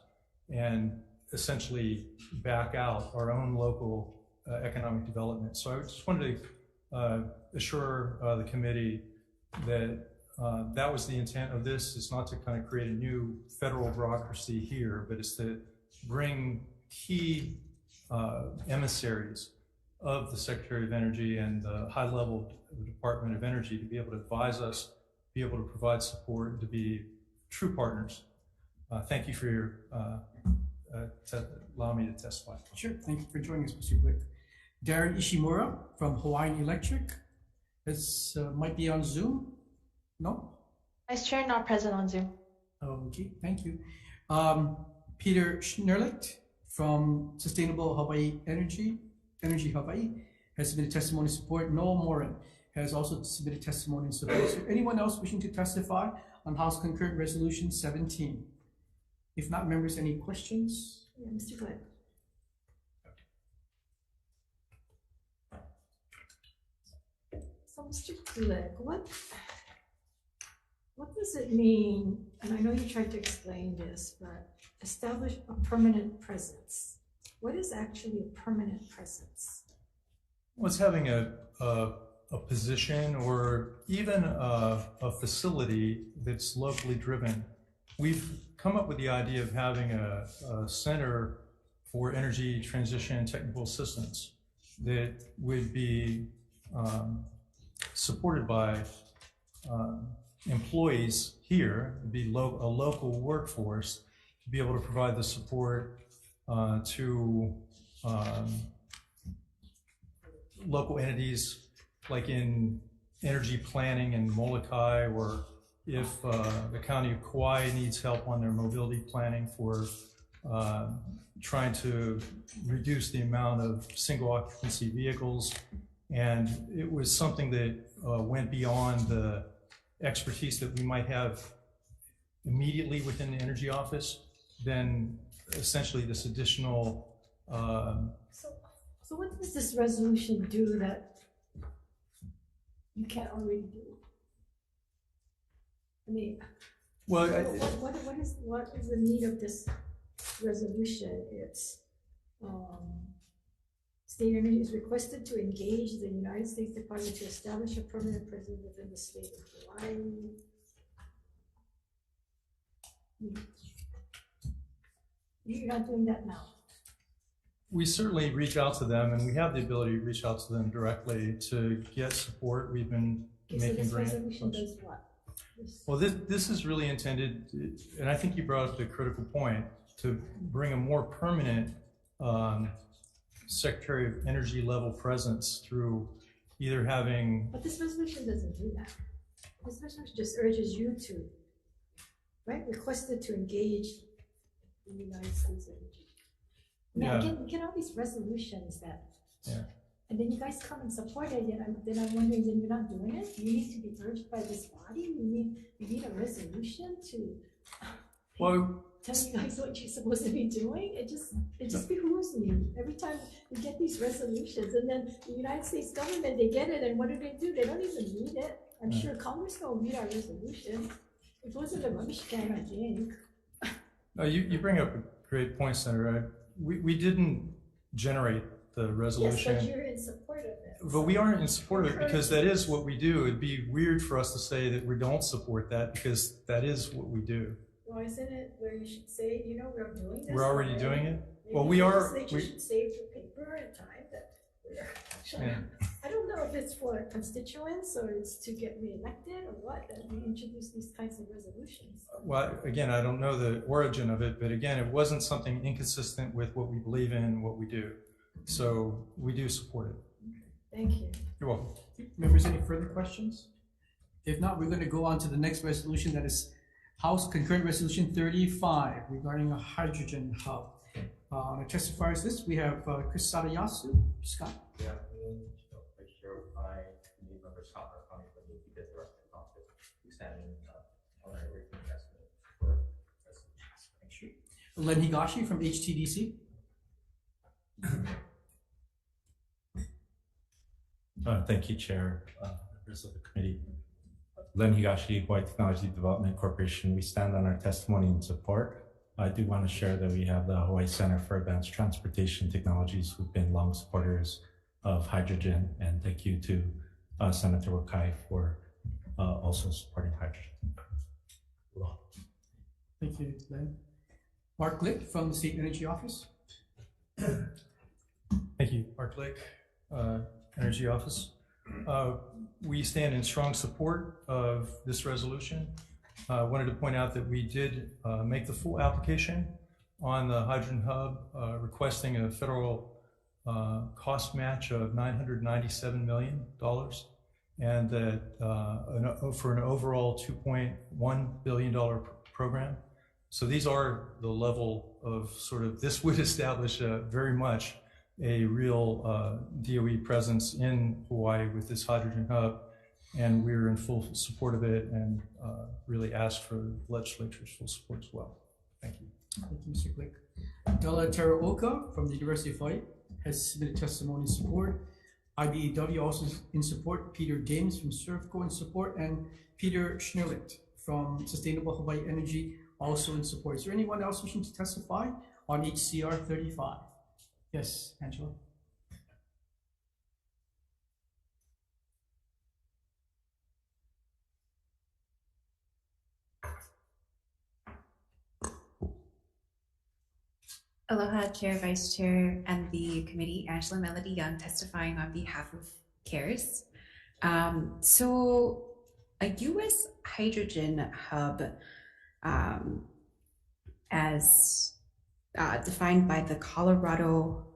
and essentially back out our own local economic development. So I just wanted to assure the committee that that was the intent of this. It's not to kind of create a new federal bureaucracy here, but it's to bring key emissaries of the Secretary of Energy and the high level of the Department of Energy to be able to advise us, be able to provide support, and to be true partners. Thank you for your allowing me to testify. Sure, thank you for joining us, Mr. Blick. Darren Ishimura from Hawaiian Electric. This might be on Zoom. No? Vice Chair, not present on Zoom. Okay, thank you. Peter Schnerlicht from Sustainable Hawaii Energy Hawaii has submitted testimony in support. Noel Morin has also submitted testimony in support. Is there anyone else wishing to testify on House Concurrent Resolution 17? If not, members, any questions? Yeah, Mr. Glenn. So, Mr. Kulek, what does it mean, and I know you tried to explain this, but establish a permanent presence? What is actually a permanent presence? Well, it's having a position or even a facility that's locally driven. We've come up with the idea of having a center for energy transition and technical assistance that would be supported by employees here, be a local workforce to be able to provide the support to local entities like in energy planning in Molokai, or if the county of Kauai needs help on their mobility planning for trying to reduce the amount of single occupancy vehicles. And it was something that went beyond the expertise that we might have immediately within the energy office. Then essentially this additional So what does this resolution do that you can't already do? I mean, Well, what is the need of this resolution? It's, state energy is requested to engage the United States Department to establish a permanent presence within the state of Hawaii. You're not doing that now. We certainly reach out to them, and we have the ability to reach out to them directly to get support. We've been Okay, so making this grants. resolution does what? Well, this is really intended, and I think you brought up the critical point, to bring a more permanent Secretary of Energy level presence through either having. But this resolution doesn't do that. This resolution just urges you to, right, requested to engage the United States Energy. Now, Yeah. you get all these resolutions that, Yeah. and then you guys come and support it, and then I'm wondering, then you're not doing it? You need to be urged by this body? You need a resolution to tell you guys what you're supposed to be doing? It just behooves me. Every time we get these resolutions, and then the United States government, they get it, and what do? They don't even read it. I'm sure Congress don't read our resolution. It wasn't a rubbish can, I think. You bring up a great point, Senator. We didn't generate the resolution. Yes, but you're in support of it. But we aren't in support of it because that is what we do. It'd be weird for us to say that we don't support that because that is what we do. Well, isn't it where you should say, we're doing this? We're already doing it? Maybe Well, we the are. legislature should save the paper and time that we're actually. Yeah. I don't know if it's for constituents or it's to get reelected or what, that we introduce these kinds of resolutions. Well, again, I don't know the origin of it, but again, it wasn't something inconsistent with what we believe in and what we do. So we do support it. Thank you. You're welcome. Members, any further questions? If not, we're going to go on to the next resolution, that is House Concurrent Resolution 35 regarding a hydrogen hub. On the testifiers list, we have Chris Sadayasu. Scott. Good afternoon, Vice Chair Hawai'i, committee member Scott Murakami from the EET Director's Office, extending on our written testimony for resolution. Len Higashi from HTDC. Thank you, Chair, members of the committee. Len Higashi, Hawaii Technology Development Corporation. We stand on our testimony in support. I do want to share that we have the Hawaii Center for Advanced Transportation Technologies, who've been long supporters of hydrogen, and thank you to Senator Wakai for also supporting hydrogen. Thank you, Len. Mark Glick from the State Energy Office. Thank you, Mark Lake, Energy Office. We stand in strong support of this resolution. I wanted to point out that we did make the full application on the Hydrogen Hub, requesting a federal cost match of $997 million, and that for an overall $2.1 billion program. So these are the level of this would establish very much a real DOE presence in Hawaii with this Hydrogen Hub. And we're in full support of it and really ask for the legislature's full support as well. Thank you. Thank you, Mr. Glick. Della Teraoka from the University of Hawaii has submitted testimony in support. IBEW also in support. Peter Games from SERVCO in support. And Peter Schnerlicht from Sustainable Hawaii Energy also in support. Is there anyone else wishing to testify on HCR 35? Yes, Angela. Aloha, Chair, Vice Chair, and the committee. Angela Melody Young testifying on behalf of CARES. So a U.S. hydrogen hub, as defined by the Colorado,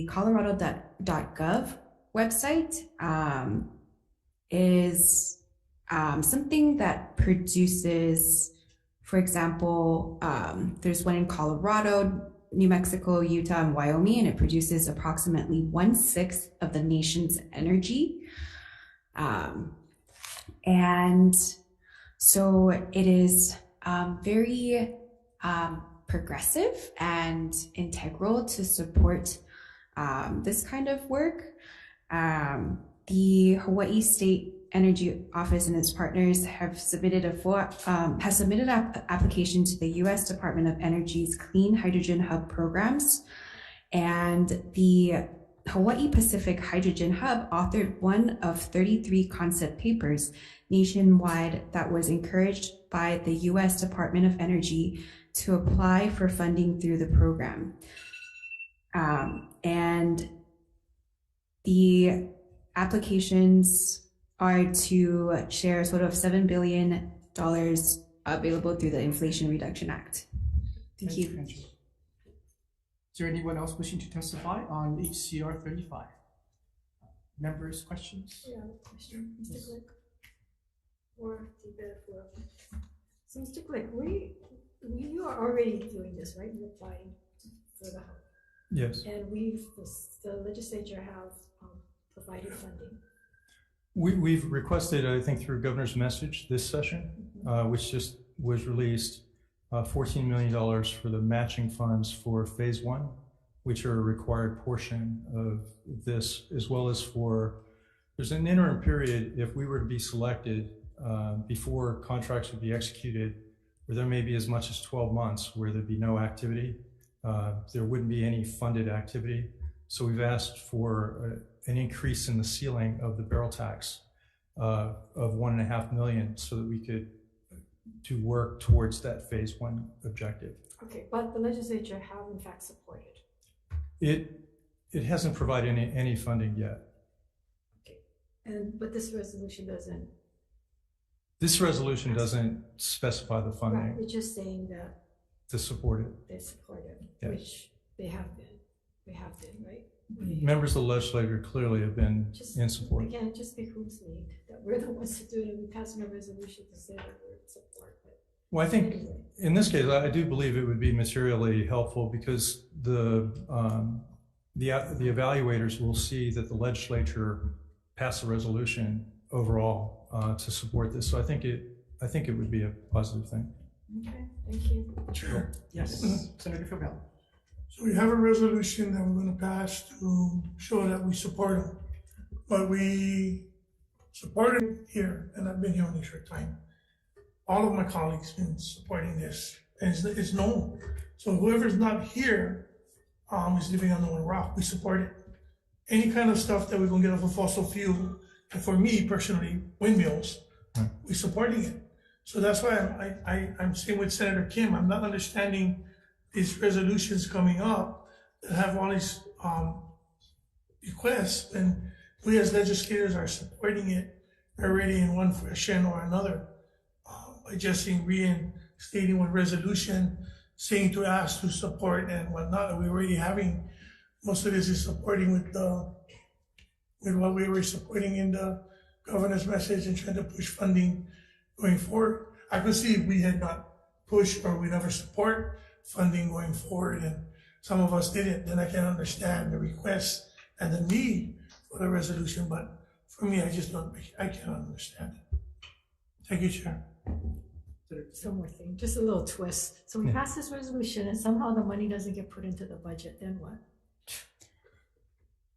Colorado.gov website, is something that produces, for example, there's one in Colorado, New Mexico, Utah, and Wyoming, and it produces approximately 1/6 of the nation's energy. And so it is very progressive and integral to support this kind of work. The Hawaii State Energy Office and its partners have submitted an application to the U.S. Department of Energy's Clean Hydrogen Hub programs, and the Hawaii Pacific Hydrogen Hub authored one of 33 concept papers nationwide that was encouraged by the U.S. Department of Energy to apply for funding through the program. And the applications are to share sort of $7 billion available through the Inflation Reduction Act. Thank you. Is there anyone else wishing to testify on HCR 35? Members, questions? Yeah, question, Mr. Glick. Or so Mr. Glick, you are already doing this, right? You're applying for the hub. Yes. And the legislature have provided funding. We've requested, I think, through governor's message this session, which just was released, $14 million for the matching funds for phase one, which are a required portion of this, as well as there's an interim period if we were to be selected before contracts would be executed, where there may be as much as 12 months where there'd be no activity. There wouldn't be any funded activity. So we've asked for an increase in the ceiling of the barrel tax of $1.5 million so that we could to work towards that phase one objective. Okay, but the legislature have in fact supported. It hasn't provided any funding yet. Okay, but this resolution doesn't. This resolution doesn't specify the funding. Right, it's just saying that to support it. They support it, Yes. which they have been. They have been, right? Members of the legislature clearly have been in support. Again, it just behooves me that we're the ones to do it, and we passed a resolution to say that we're in support. But Well, I think anyway. in this case, I do believe it would be materially helpful because the evaluators will see that the legislature passed a resolution overall to support this. So I think it would be a positive thing. Okay, thank you. Sure. Yes, Senator Fabel. So we have a resolution that we're gonna pass to show that we support them. But we supported here, and I've been here only a short time. All of my colleagues been supporting this, and it's known. So whoever's not here is living on the rock. We support it. Any kind of stuff that we're gonna get off of fossil fuel, and for me personally, windmills, we're supporting it. So that's why I'm saying with Senator Kim, I'm not understanding these resolutions coming up that have all these requests, and we as legislators are supporting it already in one fashion or another by just reinstating one resolution, saying to ask to support and whatnot. We're already having most of this is supporting with what we were supporting in the governor's message and trying to push funding going forward. I could see if we had not pushed or we never support funding going forward, and some of us didn't, then I can understand the request and the need for the resolution. But for me, I can't understand it. Thank you, Chair. So one more thing, just a little twist. So we pass this resolution and somehow the money doesn't get put into the budget, then what?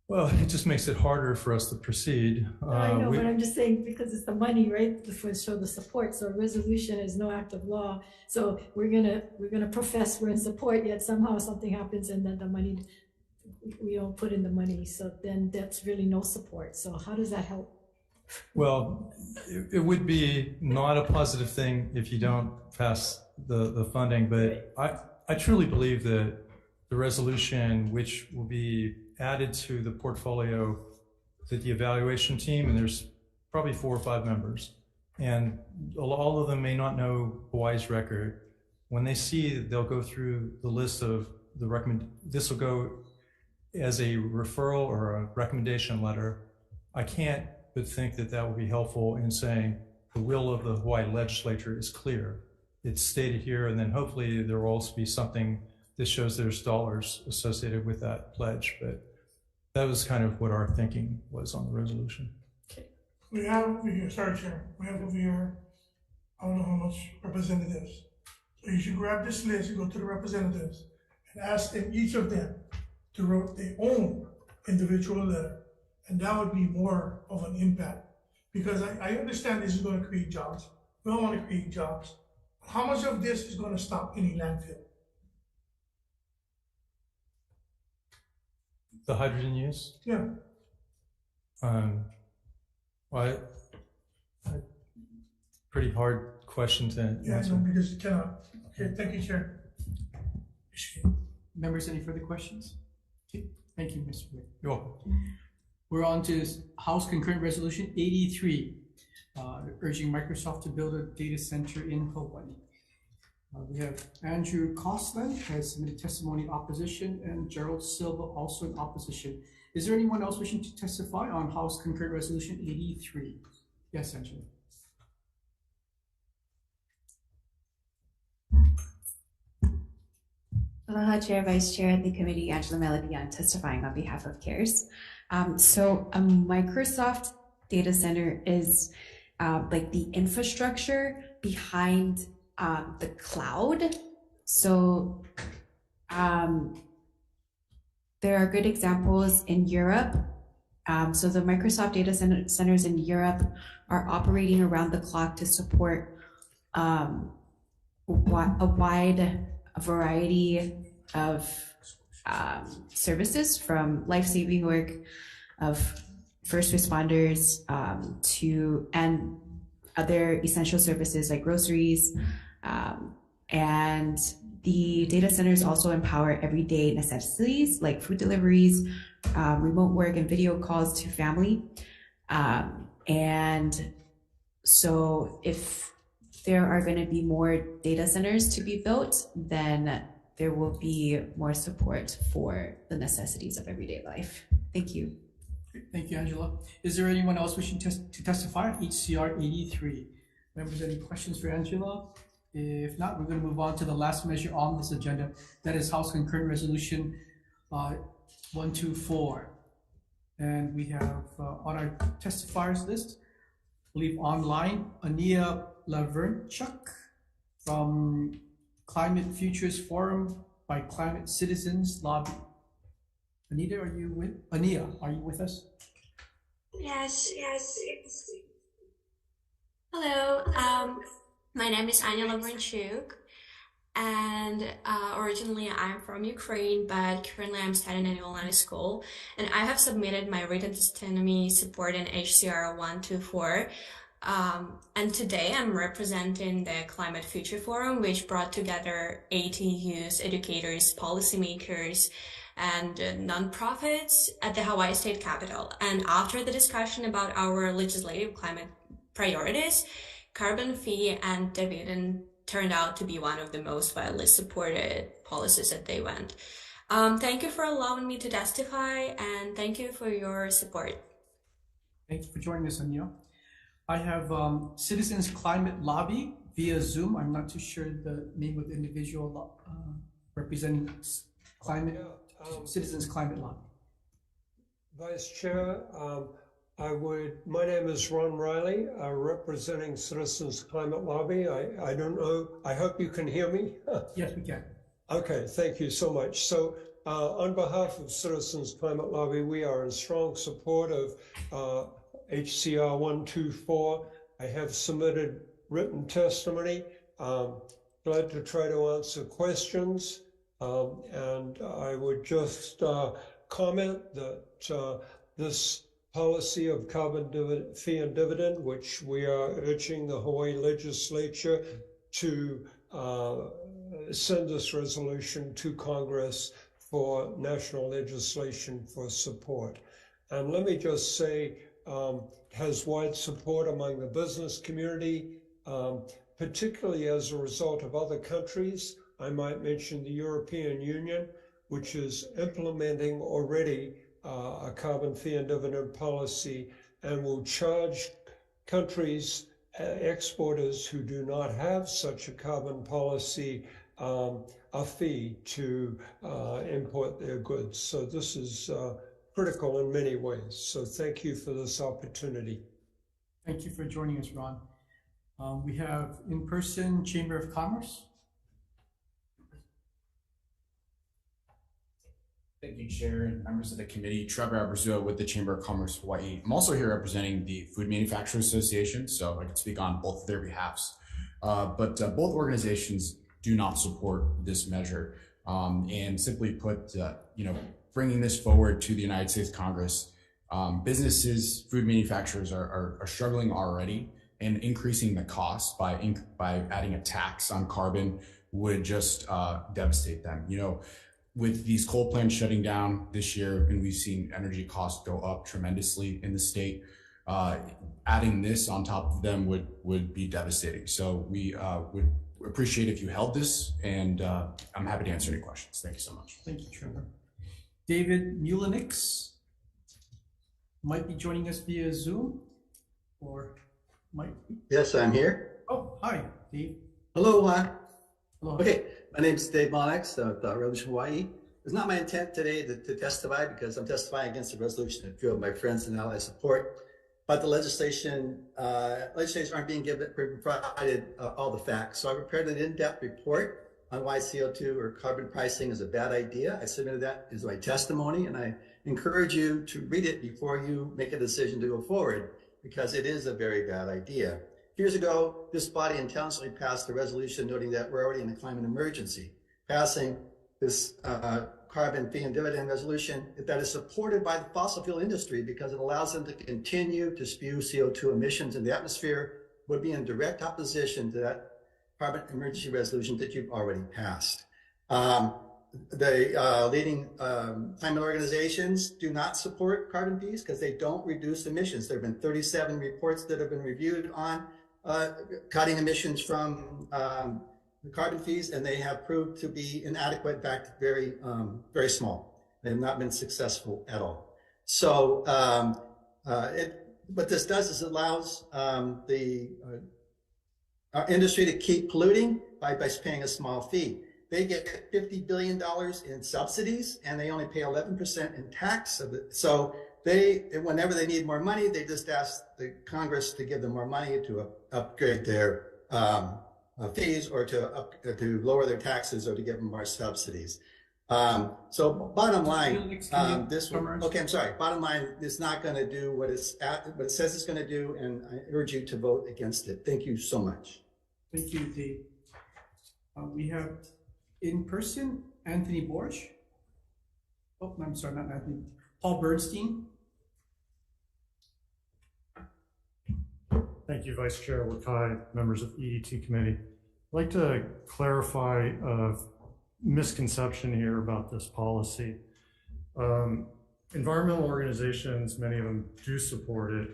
Well, it just makes it harder for us to proceed. I know, but I'm just saying because it's the money, right, to show the support. So a resolution is no act of law. So we're gonna profess we're in support, yet somehow something happens and then the money, we don't put in the money. So then that's really no support. So how does that help? Well, it would be not a positive thing if you don't pass the funding, but I truly believe that the resolution, which will be added to the portfolio that the evaluation team, and there's probably 4 or 5 members, and all of them may not know Hawaii's record. When they see, they'll go through the list of this will go as a referral or a recommendation letter. I can't but think that that will be helpful in saying the will of the Hawaii legislature is clear. It's stated here, and then hopefully there will also be something that shows there's dollars associated with that pledge. But that was kind of what our thinking was on the resolution. We have over here, sorry, Chair, we have over here, I don't know how much representatives. So you should grab this list and go to the representatives and ask them, each of them, to write their own individual letter. And that would be more of an impact. Because I understand this is gonna create jobs. We all wanna create jobs. How much of this is gonna stop any landfill? The hydrogen use? Yeah. Well, pretty hard question to Yeah, answer. no, because you cannot. Okay, thank you, Chair. Members, any further questions? Okay, thank you, Mr. Wick. You're welcome. We're on to House Concurrent Resolution 83, urging Microsoft to build a data center in Hawaii. We have Andrew Costland has submitted testimony in opposition, and Gerald Silva also in opposition. Is there anyone else wishing to testify on House Concurrent Resolution 83? Yes, Angela. Aloha, Chair, Vice Chair of the committee, Angela Melody. I'm testifying on behalf of CARES. So a Microsoft data center is like the infrastructure behind the cloud. So there are good examples in Europe. So the Microsoft data centers in Europe are operating around the clock to support a wide variety of services, from life-saving work of first responders to and other essential services like groceries. And the data centers also empower everyday necessities like food deliveries, remote work and video calls to family. And so if there are going to be more data centers to be built, then there will be more support for the necessities of everyday life. Thank you. Thank you, Angela. Is there anyone else wishing to testify on HCR 83? Members, any questions for Angela? If not, we're going to move on to the last measure on this agenda. That is House Concurrent Resolution 124. And we have on our testifiers list, I believe online, Ania Lavernchuk from Climate Futures Forum by Climate Citizens Lobby. Anita, are you with us? Yes. Hello, my name is Anya Lavrenchuk, and originally I'm from Ukraine, but currently I'm studying in Atlanta school, and I have submitted my written testimony supporting HCR 124. And today I'm representing the Climate Future Forum, which brought together ATUs, educators, policymakers, and nonprofits at the Hawaii State Capitol. And after the discussion about our legislative climate priorities, carbon fee and dividend turned out to be one of the most widely supported policies at the event. Thank you for allowing me to testify, and thank you for your support. Thank you for joining us, Ania. I have Citizens Climate Lobby via Zoom. I'm not too sure the name of the individual representing Citizens Climate Lobby. Vice Chair, my name is Ron Riley, representing Citizens Climate Lobby. I don't know, I hope you can hear me. Yes, we can. Okay, thank you so much. So on behalf of Citizens Climate Lobby, we are in strong support of HCR 124. I have submitted written testimony. Glad to try to answer questions. And I would just comment that this policy of carbon fee and dividend, which we are urging the Hawaii legislature to send this resolution to Congress for national legislation for support. And let me just say, has wide support among the business community, particularly as a result of other countries. I might mention the European Union, which is implementing already a carbon fee and dividend policy and will charge countries, exporters who do not have such a carbon policy, a fee to import their goods. So this is critical in many ways. So thank you for this opportunity. Thank you for joining us, Ron. We have in person Chamber of Commerce. Thank you, Chair and members of the committee. Trevor Abrazua with the Chamber of Commerce Hawaii. I'm also here representing the Food Manufacturers Association, so I can speak on both of their behalfs. But both organizations do not support this measure. And simply put, bringing this forward to the United States Congress, businesses, food manufacturers are struggling already, and increasing the cost by adding a tax on carbon would just devastate them. With these coal plants shutting down this year, and we've seen energy costs go up tremendously in the state, adding this on top of them would be devastating. So we would appreciate if you held this, and I'm happy to answer any questions. Thank you so much. Thank you, Trevor. David Mulinix might be joining us via Zoom, or might be. Yes, I'm here. Oh, hi, Dave. Hello. Hello. Okay, my name is Dave Mulinix of Revolution Hawaii. It's not my intent today to testify, because I'm testifying against a resolution that a few of my friends and allies support. But the legislators aren't being provided all the facts. So I prepared an in-depth report on why CO2 or carbon pricing is a bad idea. I submitted that as my testimony, and I encourage you to read it before you make a decision to go forward, because it is a very bad idea. Years ago, this body intentionally passed a resolution noting that we're already in a climate emergency. Passing this carbon fee and dividend resolution that is supported by the fossil fuel industry, because it allows them to continue to spew CO2 emissions in the atmosphere, would be in direct opposition to that carbon emergency resolution that you've already passed. The leading climate organizations do not support carbon fees because they don't reduce emissions. There have been 37 reports that have been reviewed on cutting emissions from the carbon fees, and they have proved to be inadequate, in fact, very, very small. They have not been successful at all. So what this does is it allows our industry to keep polluting by paying a small fee. They get $50 billion in subsidies, and they only pay 11% in tax of it. So whenever they need more money, they just ask the Congress to give them more money to upgrade their fees, or to lower their taxes, or to give them more subsidies. So bottom line, bottom line, it's not going to do what it says it's going to do, and I urge you to vote against it. Thank you so much. Thank you, Dave. We have in person Anthony Borsch. Oh, I'm sorry, not Anthony. Paul Bernstein. Thank you, Vice Chair Wakai, members of the EET Committee. I'd like to clarify a misconception here about this policy. Environmental organizations, many of them do support it.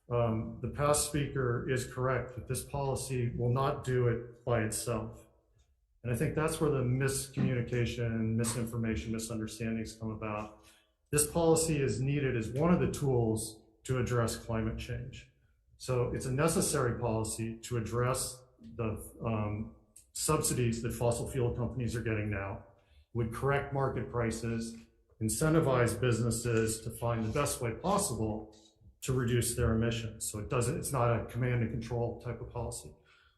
The past speaker is correct that this policy will not do it by itself. And I think that's where the miscommunication, misinformation, misunderstandings come about. This policy is needed as one of the tools to address climate change. So it's a necessary policy to address the subsidies that fossil fuel companies are getting now, would correct market prices, incentivize businesses to find the best way possible to reduce their emissions. So it's not a command and control type of policy.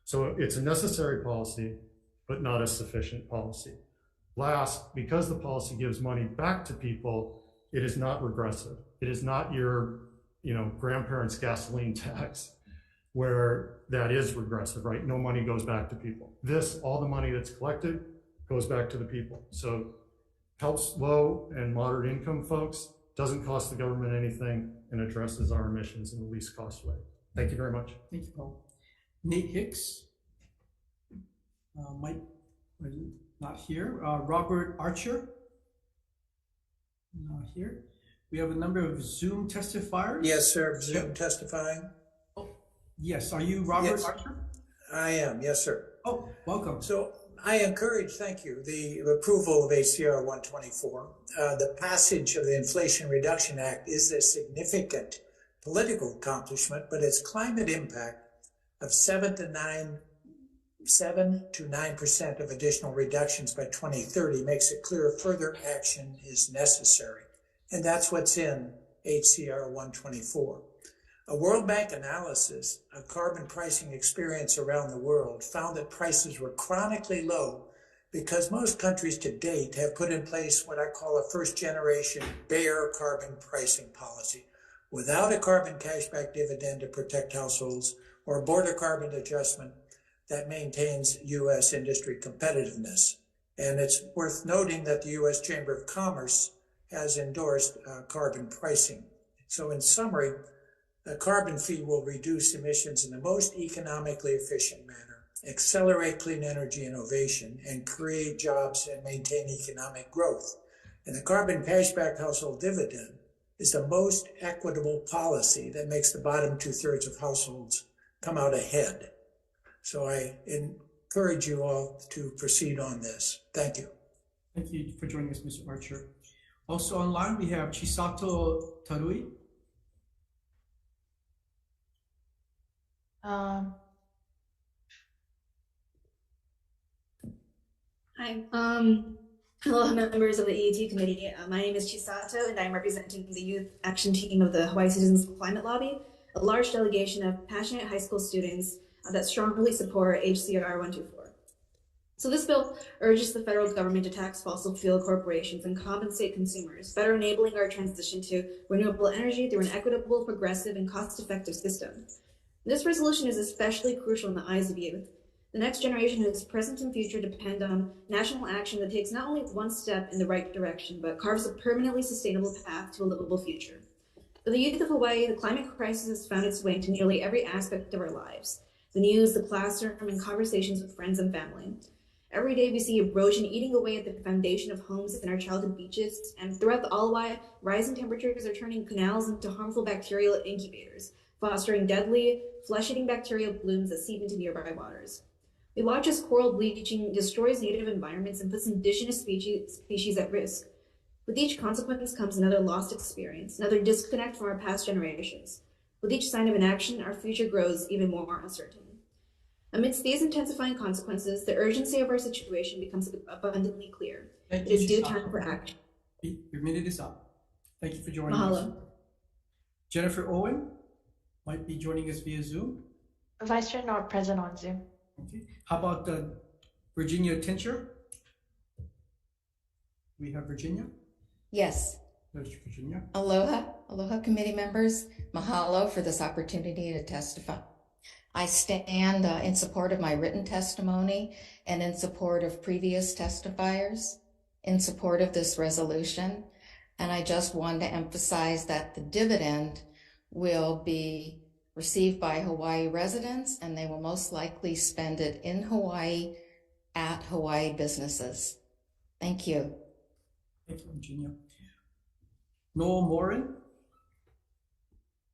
So it's a necessary policy, but not a sufficient policy. Last, because the policy gives money back to people, it is not regressive. It is not your grandparents' gasoline tax, where that is regressive, right? No money goes back to people. All the money that's collected goes back to the people. So helps low and moderate income folks, doesn't cost the government anything, and addresses our emissions in the least cost way. Thank you very much. Thank you, Paul. Nate Hicks. Mike, not here. Robert Archer. Not here. We have a number of Zoom testifiers. Yes, sir. Zoom testifying. Oh, yes. Are you Robert Archer? I am. Yes, sir. Oh, welcome. So I encourage, thank you, the approval of HCR 124. The passage of the Inflation Reduction Act is a significant political accomplishment, but its climate impact of 7 to 9% of additional reductions by 2030 makes it clear further action is necessary. And that's what's in HCR 124. A World Bank analysis of carbon pricing experience around the world found that prices were chronically low because most countries to date have put in place what I call a first generation bare carbon pricing policy without a carbon cashback dividend to protect households or border carbon adjustment that maintains U.S. industry competitiveness. And it's worth noting that the U.S. Chamber of Commerce has endorsed carbon pricing. So in summary, the carbon fee will reduce emissions in the most economically efficient manner, accelerate clean energy innovation, and create jobs and maintain economic growth. And the carbon cashback household dividend is the most equitable policy that makes the bottom 2/3 of households come out ahead. So I encourage you all to proceed on this. Thank you. Thank you for joining us, Mr. Archer. Also online, we have Chisato Tarui. Hi, hello members of the EET committee. My name is Chisato and I'm representing the youth action team of the Hawaii Citizens Climate Lobby, a large delegation of passionate high school students that strongly support HCR 124. So this bill urges the federal government to tax fossil fuel corporations and compensate consumers, better enabling our transition to renewable energy through an equitable, progressive, and cost-effective system. This resolution is especially crucial in the eyes of youth. The next generation whose present and future depend on national action that takes not only one step in the right direction, but carves a permanently sustainable path to a livable future. For the youth of Hawaii, the climate crisis has found its way into nearly every aspect of our lives. The news, the classroom, and conversations with friends and family. Every day we see erosion eating away at the foundation of homes and our childhood beaches, and throughout the Alawai, rising temperatures are turning canals into harmful bacterial incubators, fostering deadly, flesh-eating bacterial blooms that seep into nearby waters. We watch as coral bleaching destroys native environments and puts indigenous species at risk. With each consequence comes another lost experience, another disconnect from our past generations. With each sign of inaction, our future grows even more uncertain. Amidst these intensifying consequences, the urgency of our situation becomes abundantly clear. It is due time for action. Your minute is up. Thank you for joining Mahalo. us. Jennifer Owen might be joining us via Zoom. Vice Chair not present on Zoom. Okay. How about Virginia Tincher? We have Virginia. Yes. There's Virginia. Aloha, aloha committee members. Mahalo for this opportunity to testify. I stand in support of my written testimony and in support of previous testifiers, in support of this resolution. And I just want to emphasize that the dividend will be received by Hawaii residents, and they will most likely spend it in Hawaii at Hawaii businesses. Thank you. Thank you, Virginia. Noel Morin.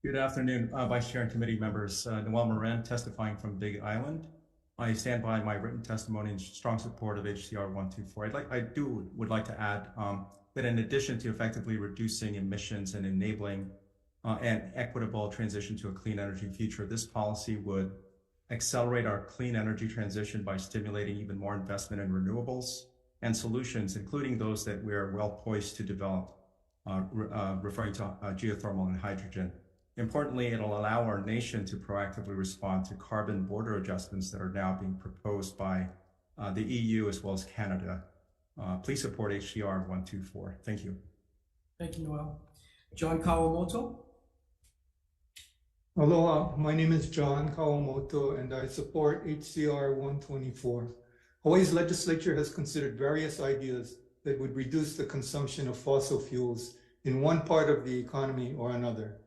Good afternoon, Vice Chair and committee members. Noel Morin, testifying from Big Island. I stand by my written testimony in strong support of HCR 124. I would like to add that in addition to effectively reducing emissions and enabling an equitable transition to a clean energy future, this policy would accelerate our clean energy transition by stimulating even more investment in renewables and solutions, including those that we are well poised to develop, referring to geothermal and hydrogen. Importantly, it'll allow our nation to proactively respond to carbon border adjustments that are now being proposed by the EU as well as Canada. Please support HCR 124. Thank you. Thank you, Noel. John Kawamoto. Aloha, my name is John Kawamoto and I support HCR 124. Hawaii's legislature has considered various ideas that would reduce the consumption of fossil fuels in one part of the economy or another.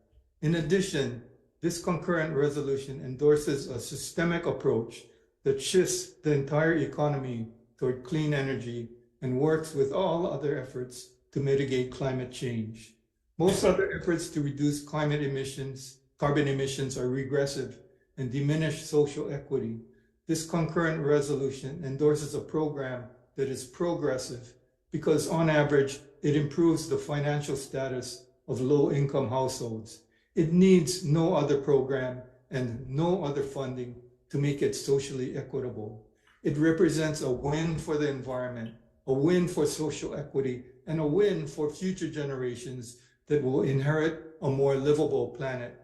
In addition, this concurrent resolution endorses a systemic approach that shifts the entire economy toward clean energy and works with all other efforts to mitigate climate change. Most other efforts to reduce carbon emissions are regressive and diminish social equity. This concurrent resolution endorses a program that is progressive because on average, it improves the financial status of low-income households. It needs no other program and no other funding to make it socially equitable. It represents a win for the environment, a win for social equity, and a win for future generations that will inherit a more livable planet.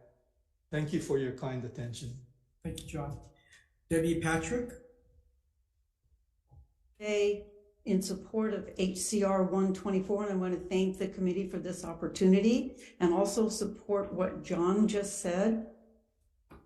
Thank you for your kind attention. Thank you, John. Debbie Patrick. Hey, in support of HCR 124, and I want to thank the committee for this opportunity and also support what John just said.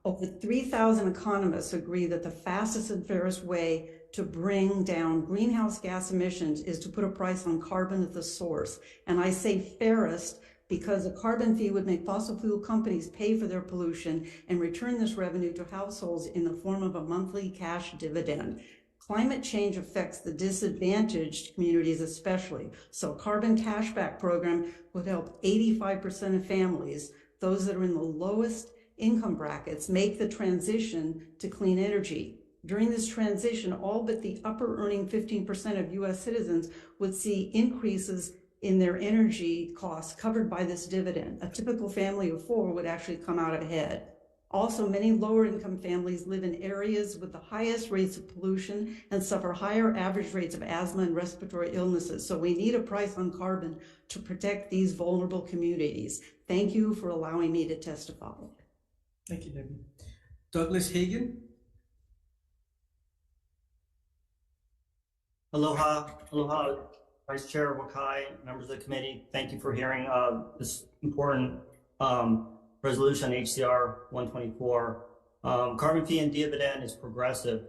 Over 3,000 economists agree that the fastest and fairest way to bring down greenhouse gas emissions is to put a price on carbon at the source. And I say fairest because a carbon fee would make fossil fuel companies pay for their pollution and return this revenue to households in the form of a monthly cash dividend. Climate change affects the disadvantaged communities especially. So a carbon cashback program would help 85% of families, those that are in the lowest income brackets, make the transition to clean energy. During this transition, all but the upper earning 15% of US citizens would see increases in their energy costs covered by this dividend. A typical family of 4 would actually come out ahead. Also, many lower income families live in areas with the highest rates of pollution and suffer higher average rates of asthma and respiratory illnesses. So we need a price on carbon to protect these vulnerable communities. Thank you for allowing me to testify. Thank you, Debbie. Douglas Hagan. Aloha, aloha, Vice Chair Wakai, members of the committee. Thank you for hearing this important resolution, HCR 124. Carbon fee and dividend is progressive,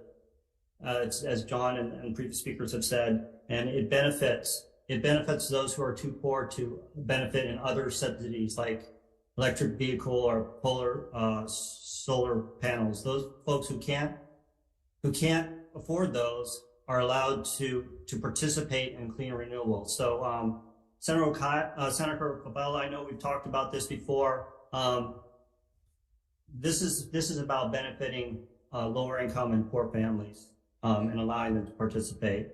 as John and previous speakers have said, and it benefits those who are too poor to benefit in other subsidies like electric vehicle or solar panels. Those folks who can't afford those are allowed to participate in clean renewables. So Senator Cabela, I know we've talked about this before. This is about benefiting lower income and poor families and allowing them to participate.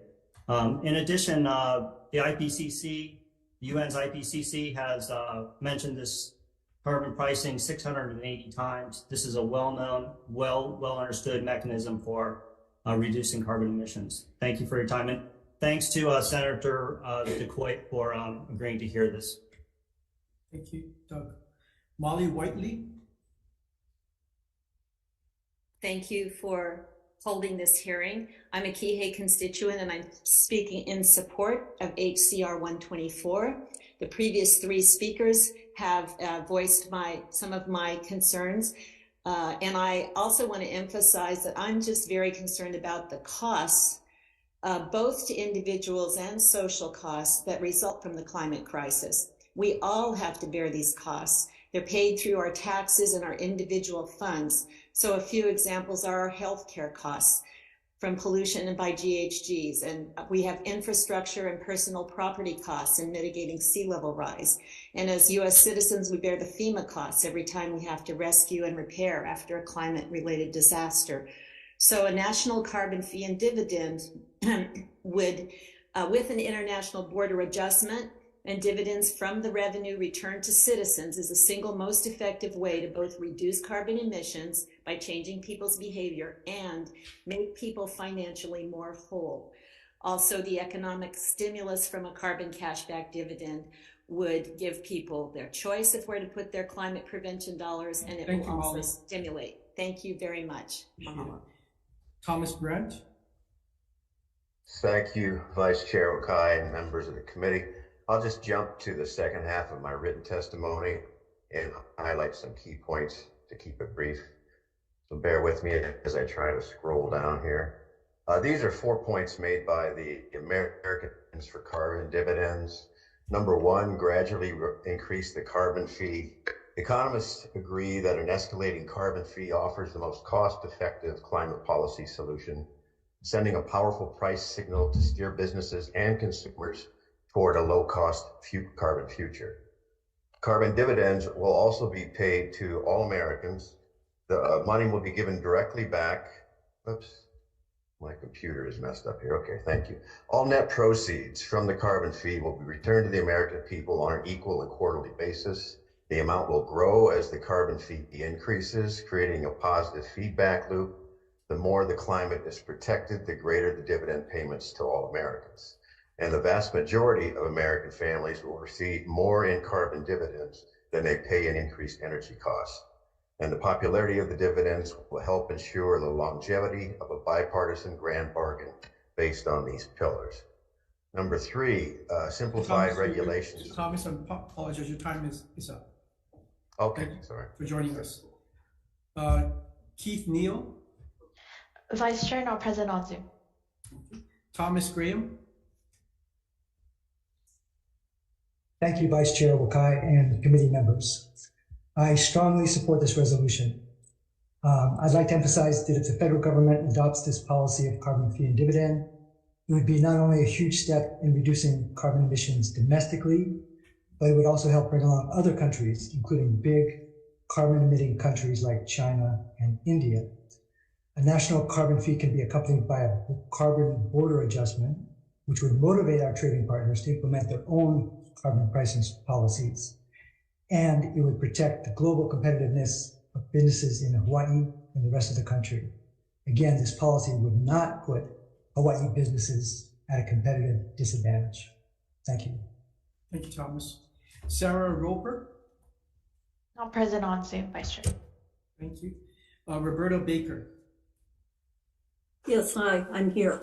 In addition, the IPCC, the UN's IPCC has mentioned this carbon pricing 680 times. This is a well-known, well understood mechanism for reducing carbon emissions. Thank you for your time, and thanks to Senator DeCoit for agreeing to hear this. Thank you, Doug. Molly Whiteley. Thank you for holding this hearing. I'm a Kihei constituent and I'm speaking in support of HCR 124. The previous 3 speakers have voiced some of my concerns. And I also want to emphasize that I'm just very concerned about the costs, both to individuals and social costs that result from the climate crisis. We all have to bear these costs. They're paid through our taxes and our individual funds. So a few examples are our healthcare costs from pollution and by GHGs. And we have infrastructure and personal property costs in mitigating sea level rise. And as US citizens, we bear the FEMA costs every time we have to rescue and repair after a climate-related disaster. So a national carbon fee and dividend would, with an international border adjustment and dividends from the revenue returned to citizens, is the single most effective way to both reduce carbon emissions by changing people's behavior and make people financially more whole. Also, the economic stimulus from a carbon cashback dividend would give people their choice of where to put their climate prevention dollars, and it will also stimulate. Thank you very much. Thomas Brandt. Thank you, Vice Chair Wakai and members of the committee. I'll just jump to the second half of my written testimony and highlight some key points to keep it brief. So bear with me as I try to scroll down here. These are 4 points made by the Americans for Carbon Dividends. Number 1, gradually increase the carbon fee. Economists agree that an escalating carbon fee offers the most cost-effective climate policy solution, sending a powerful price signal to steer businesses and consumers toward a low-cost carbon future. Carbon dividends will also be paid to all Americans. The money will be given directly back. Oops, my computer is messed up here. Okay, thank you. All net proceeds from the carbon fee will be returned to the American people on an equal and quarterly basis. The amount will grow as the carbon fee increases, creating a positive feedback loop. The more the climate is protected, the greater the dividend payments to all Americans. And the vast majority of American families will receive more in carbon dividends than they pay in increased energy costs. And the popularity of the dividends will help ensure the longevity of a bipartisan grand bargain based on these pillars. Number 3, simplified regulations. Thomas, I apologize, your time is up. Okay, sorry. For joining us. Keith Neal. Vice Chair, not present on Zoom. Thomas Graham. Thank you, Vice Chair Wakai and committee members. I strongly support this resolution. I'd like to emphasize that if the federal government adopts this policy of carbon fee and dividend, it would be not only a huge step in reducing carbon emissions domestically, but it would also help bring along other countries, including big carbon emitting countries like China and India. A national carbon fee can be accompanied by a carbon border adjustment, which would motivate our trading partners to implement their own carbon pricing policies. And it would protect the global competitiveness of businesses in Hawaii and the rest of the country. Again, this policy would not put Hawaii businesses at a competitive disadvantage. Thank you. Thank you, Thomas. Sarah Roper. Not present on Zoom, Vice Chair. Thank you. Roberta Baker. Yes, hi, I'm here.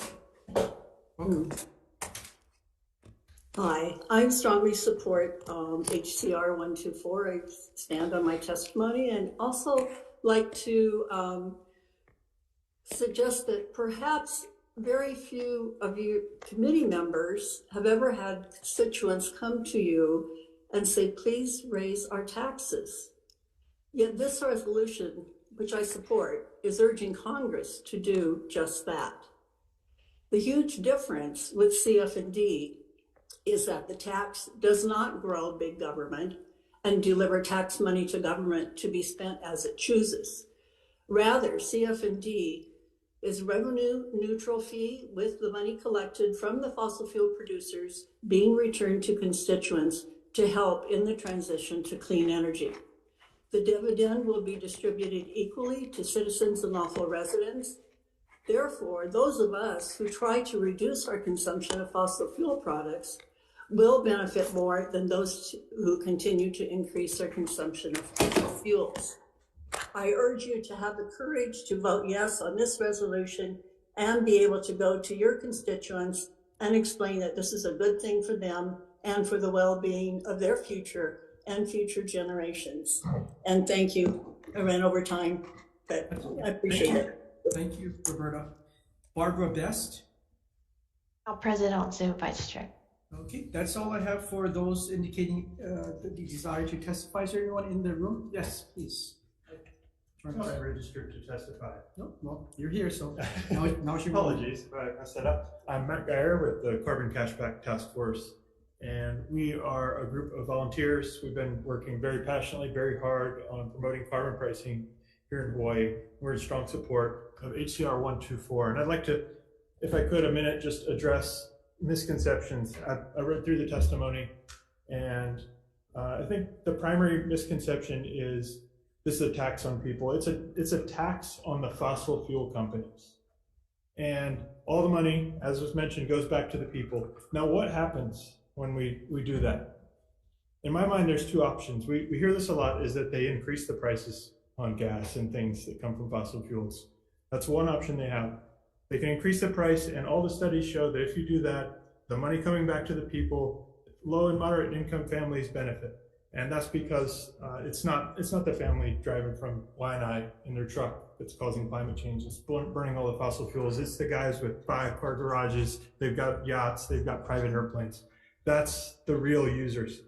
Hi, I strongly support HCR 124. I stand on my testimony, and also like to suggest that perhaps very few of you committee members have ever had constituents come to you and say, please raise our taxes. Yet this resolution, which I support, is urging Congress to do just that. The huge difference with CF&D is that the tax does not grow big government and deliver tax money to government to be spent as it chooses. Rather, CF&D is revenue neutral fee with the money collected from the fossil fuel producers being returned to constituents to help in the transition to clean energy. The dividend will be distributed equally to citizens and lawful residents. Therefore, those of us who try to reduce our consumption of fossil fuel products will benefit more than those who continue to increase their consumption of fossil fuels. I urge you to have the courage to vote yes on this resolution and be able to go to your constituents and explain that this is a good thing for them and for the well-being of their future and future generations. And thank you. I ran over time, but I appreciate it. Thank you, Roberta. Barbara Best. Not present on Zoom, Vice Chair. Okay, that's all I have for those indicating the desire to testify. Is there anyone in the room? Yes, please. I'm registered to testify. No, well, you're here, so now's your apologies if I messed that up. I'm Matt Geyer with the Carbon Cashback Task Force, and we are a group of volunteers. We've been working very passionately, very hard on promoting carbon pricing here in Hawaii. We're in strong support of HCR 124, and I'd like to, if I could, a minute just address misconceptions. I read through the testimony, and I think the primary misconception is this is a tax on people. It's a tax on the fossil fuel companies. And all the money, as was mentioned, goes back to the people. Now, what happens when we do that? In my mind, there's two options. We hear this a lot, is that they increase the prices on gas and things that come from fossil fuels. That's one option they have. They can increase the price, and all the studies show that if you do that, the money coming back to the people, low and moderate income families benefit. And that's because it's not the family driving from Waianae in their truck that's causing climate change. It's burning all the fossil fuels. It's the guys with 5-car garages. They've got yachts. They've got private airplanes. That's the real users.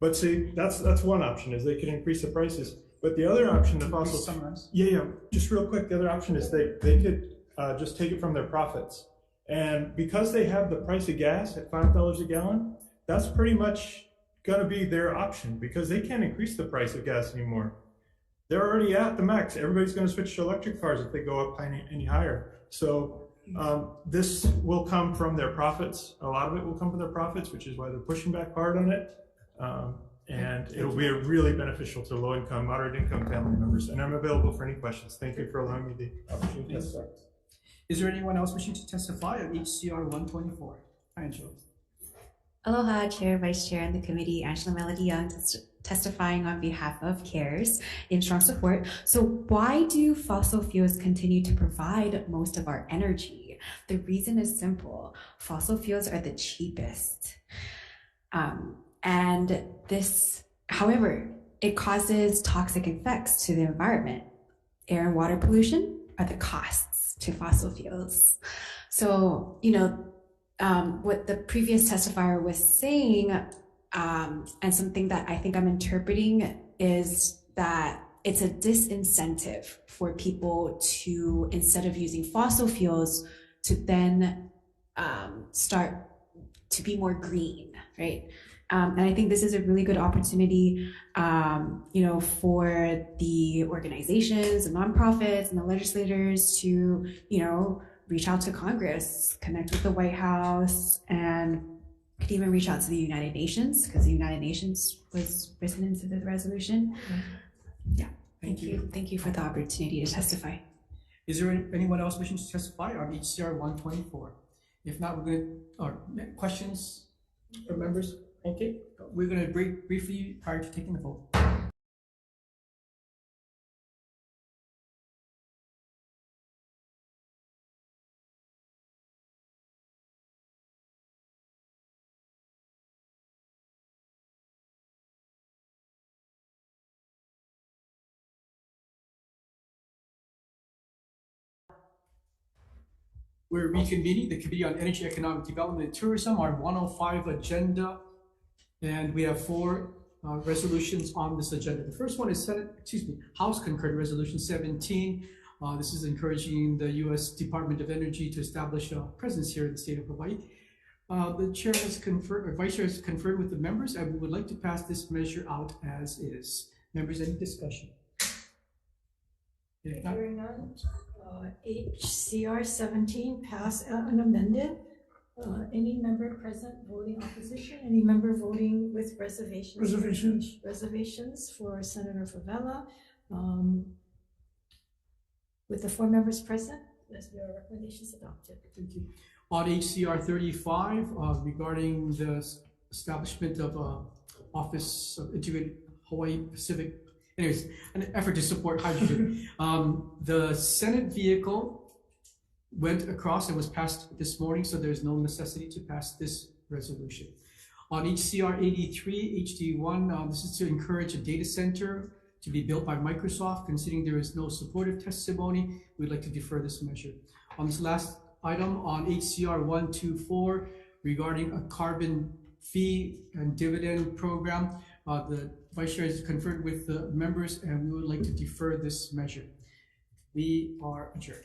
But see, that's one option, is they can increase the prices. But the other option, the fossil summarize. Yeah, just real quick. The other option is they could just take it from their profits. And because they have the price of gas at $5 a gallon, that's pretty much going to be their option, because they can't increase the price of gas anymore. They're already at the max. Everybody's going to switch to electric cars if they go up any higher. So this will come from their profits. A lot of it will come from their profits, which is why they're pushing back hard on it. And it'll be really beneficial to low-income, moderate-income family members. And I'm available for any questions. Thank you for allowing me the opportunity to testify. Is there anyone else wishing to testify on HCR 124? Angela. Aloha, Chair, Vice Chair, and the committee. Angela Melody Young, testifying on behalf of CARES in strong support. So why do fossil fuels continue to provide most of our energy? country. The reason is simple. Fossil fuels are the cheapest. And this, however, it causes toxic effects to the environment. Air and water pollution are the costs to fossil fuels. So, what the previous testifier was saying, and something that I think I'm interpreting, is that it's a disincentive for people to, instead of using fossil fuels, to then start to be more green, right? And I think this is a really good opportunity, for the organizations and nonprofits and the legislators to, reach out to Congress, connect with the White House, and could even reach out to the United Nations, because the United Nations was written into the resolution. Yeah, thank you. Thank you for the opportunity to testify. Is there anyone else wishing to testify on HCR 124? If not, we're going to, questions from members? Okay, we're going to break briefly prior to taking the vote. We're reconvening the Committee on Energy, Economic Development, and Tourism, our 105 agenda, and we have 4 resolutions on this agenda. The first one is House Concurrent Resolution 17. This is encouraging the U.S. Department of Energy to establish a presence here in the state of Hawaii. The chair has confirmed, or vice chair has conferred with the members, and we would like to pass this measure out as is. Members, any discussion? Hearing none. HCR 17 pass unamended. Any member present voting opposition? Any member voting with reservations? Reservations for Senator Favela. With the 4 members present, your recommendations adopted. Thank you. On HCR 35, regarding the establishment of Office of Integrated Hawaii Pacific, anyways, an effort to support hydrogen. The Senate vehicle went across and was passed this morning, so there's no necessity to pass this resolution. On HCR 83, HD1, this is to encourage a data center to be built by Microsoft. Considering there is no supportive testimony, we'd like to defer this measure. On this last item, on HCR 124, regarding a carbon fee and dividend program, the Vice Chair has conferred with the members, and we would like to defer this measure. We are adjourned.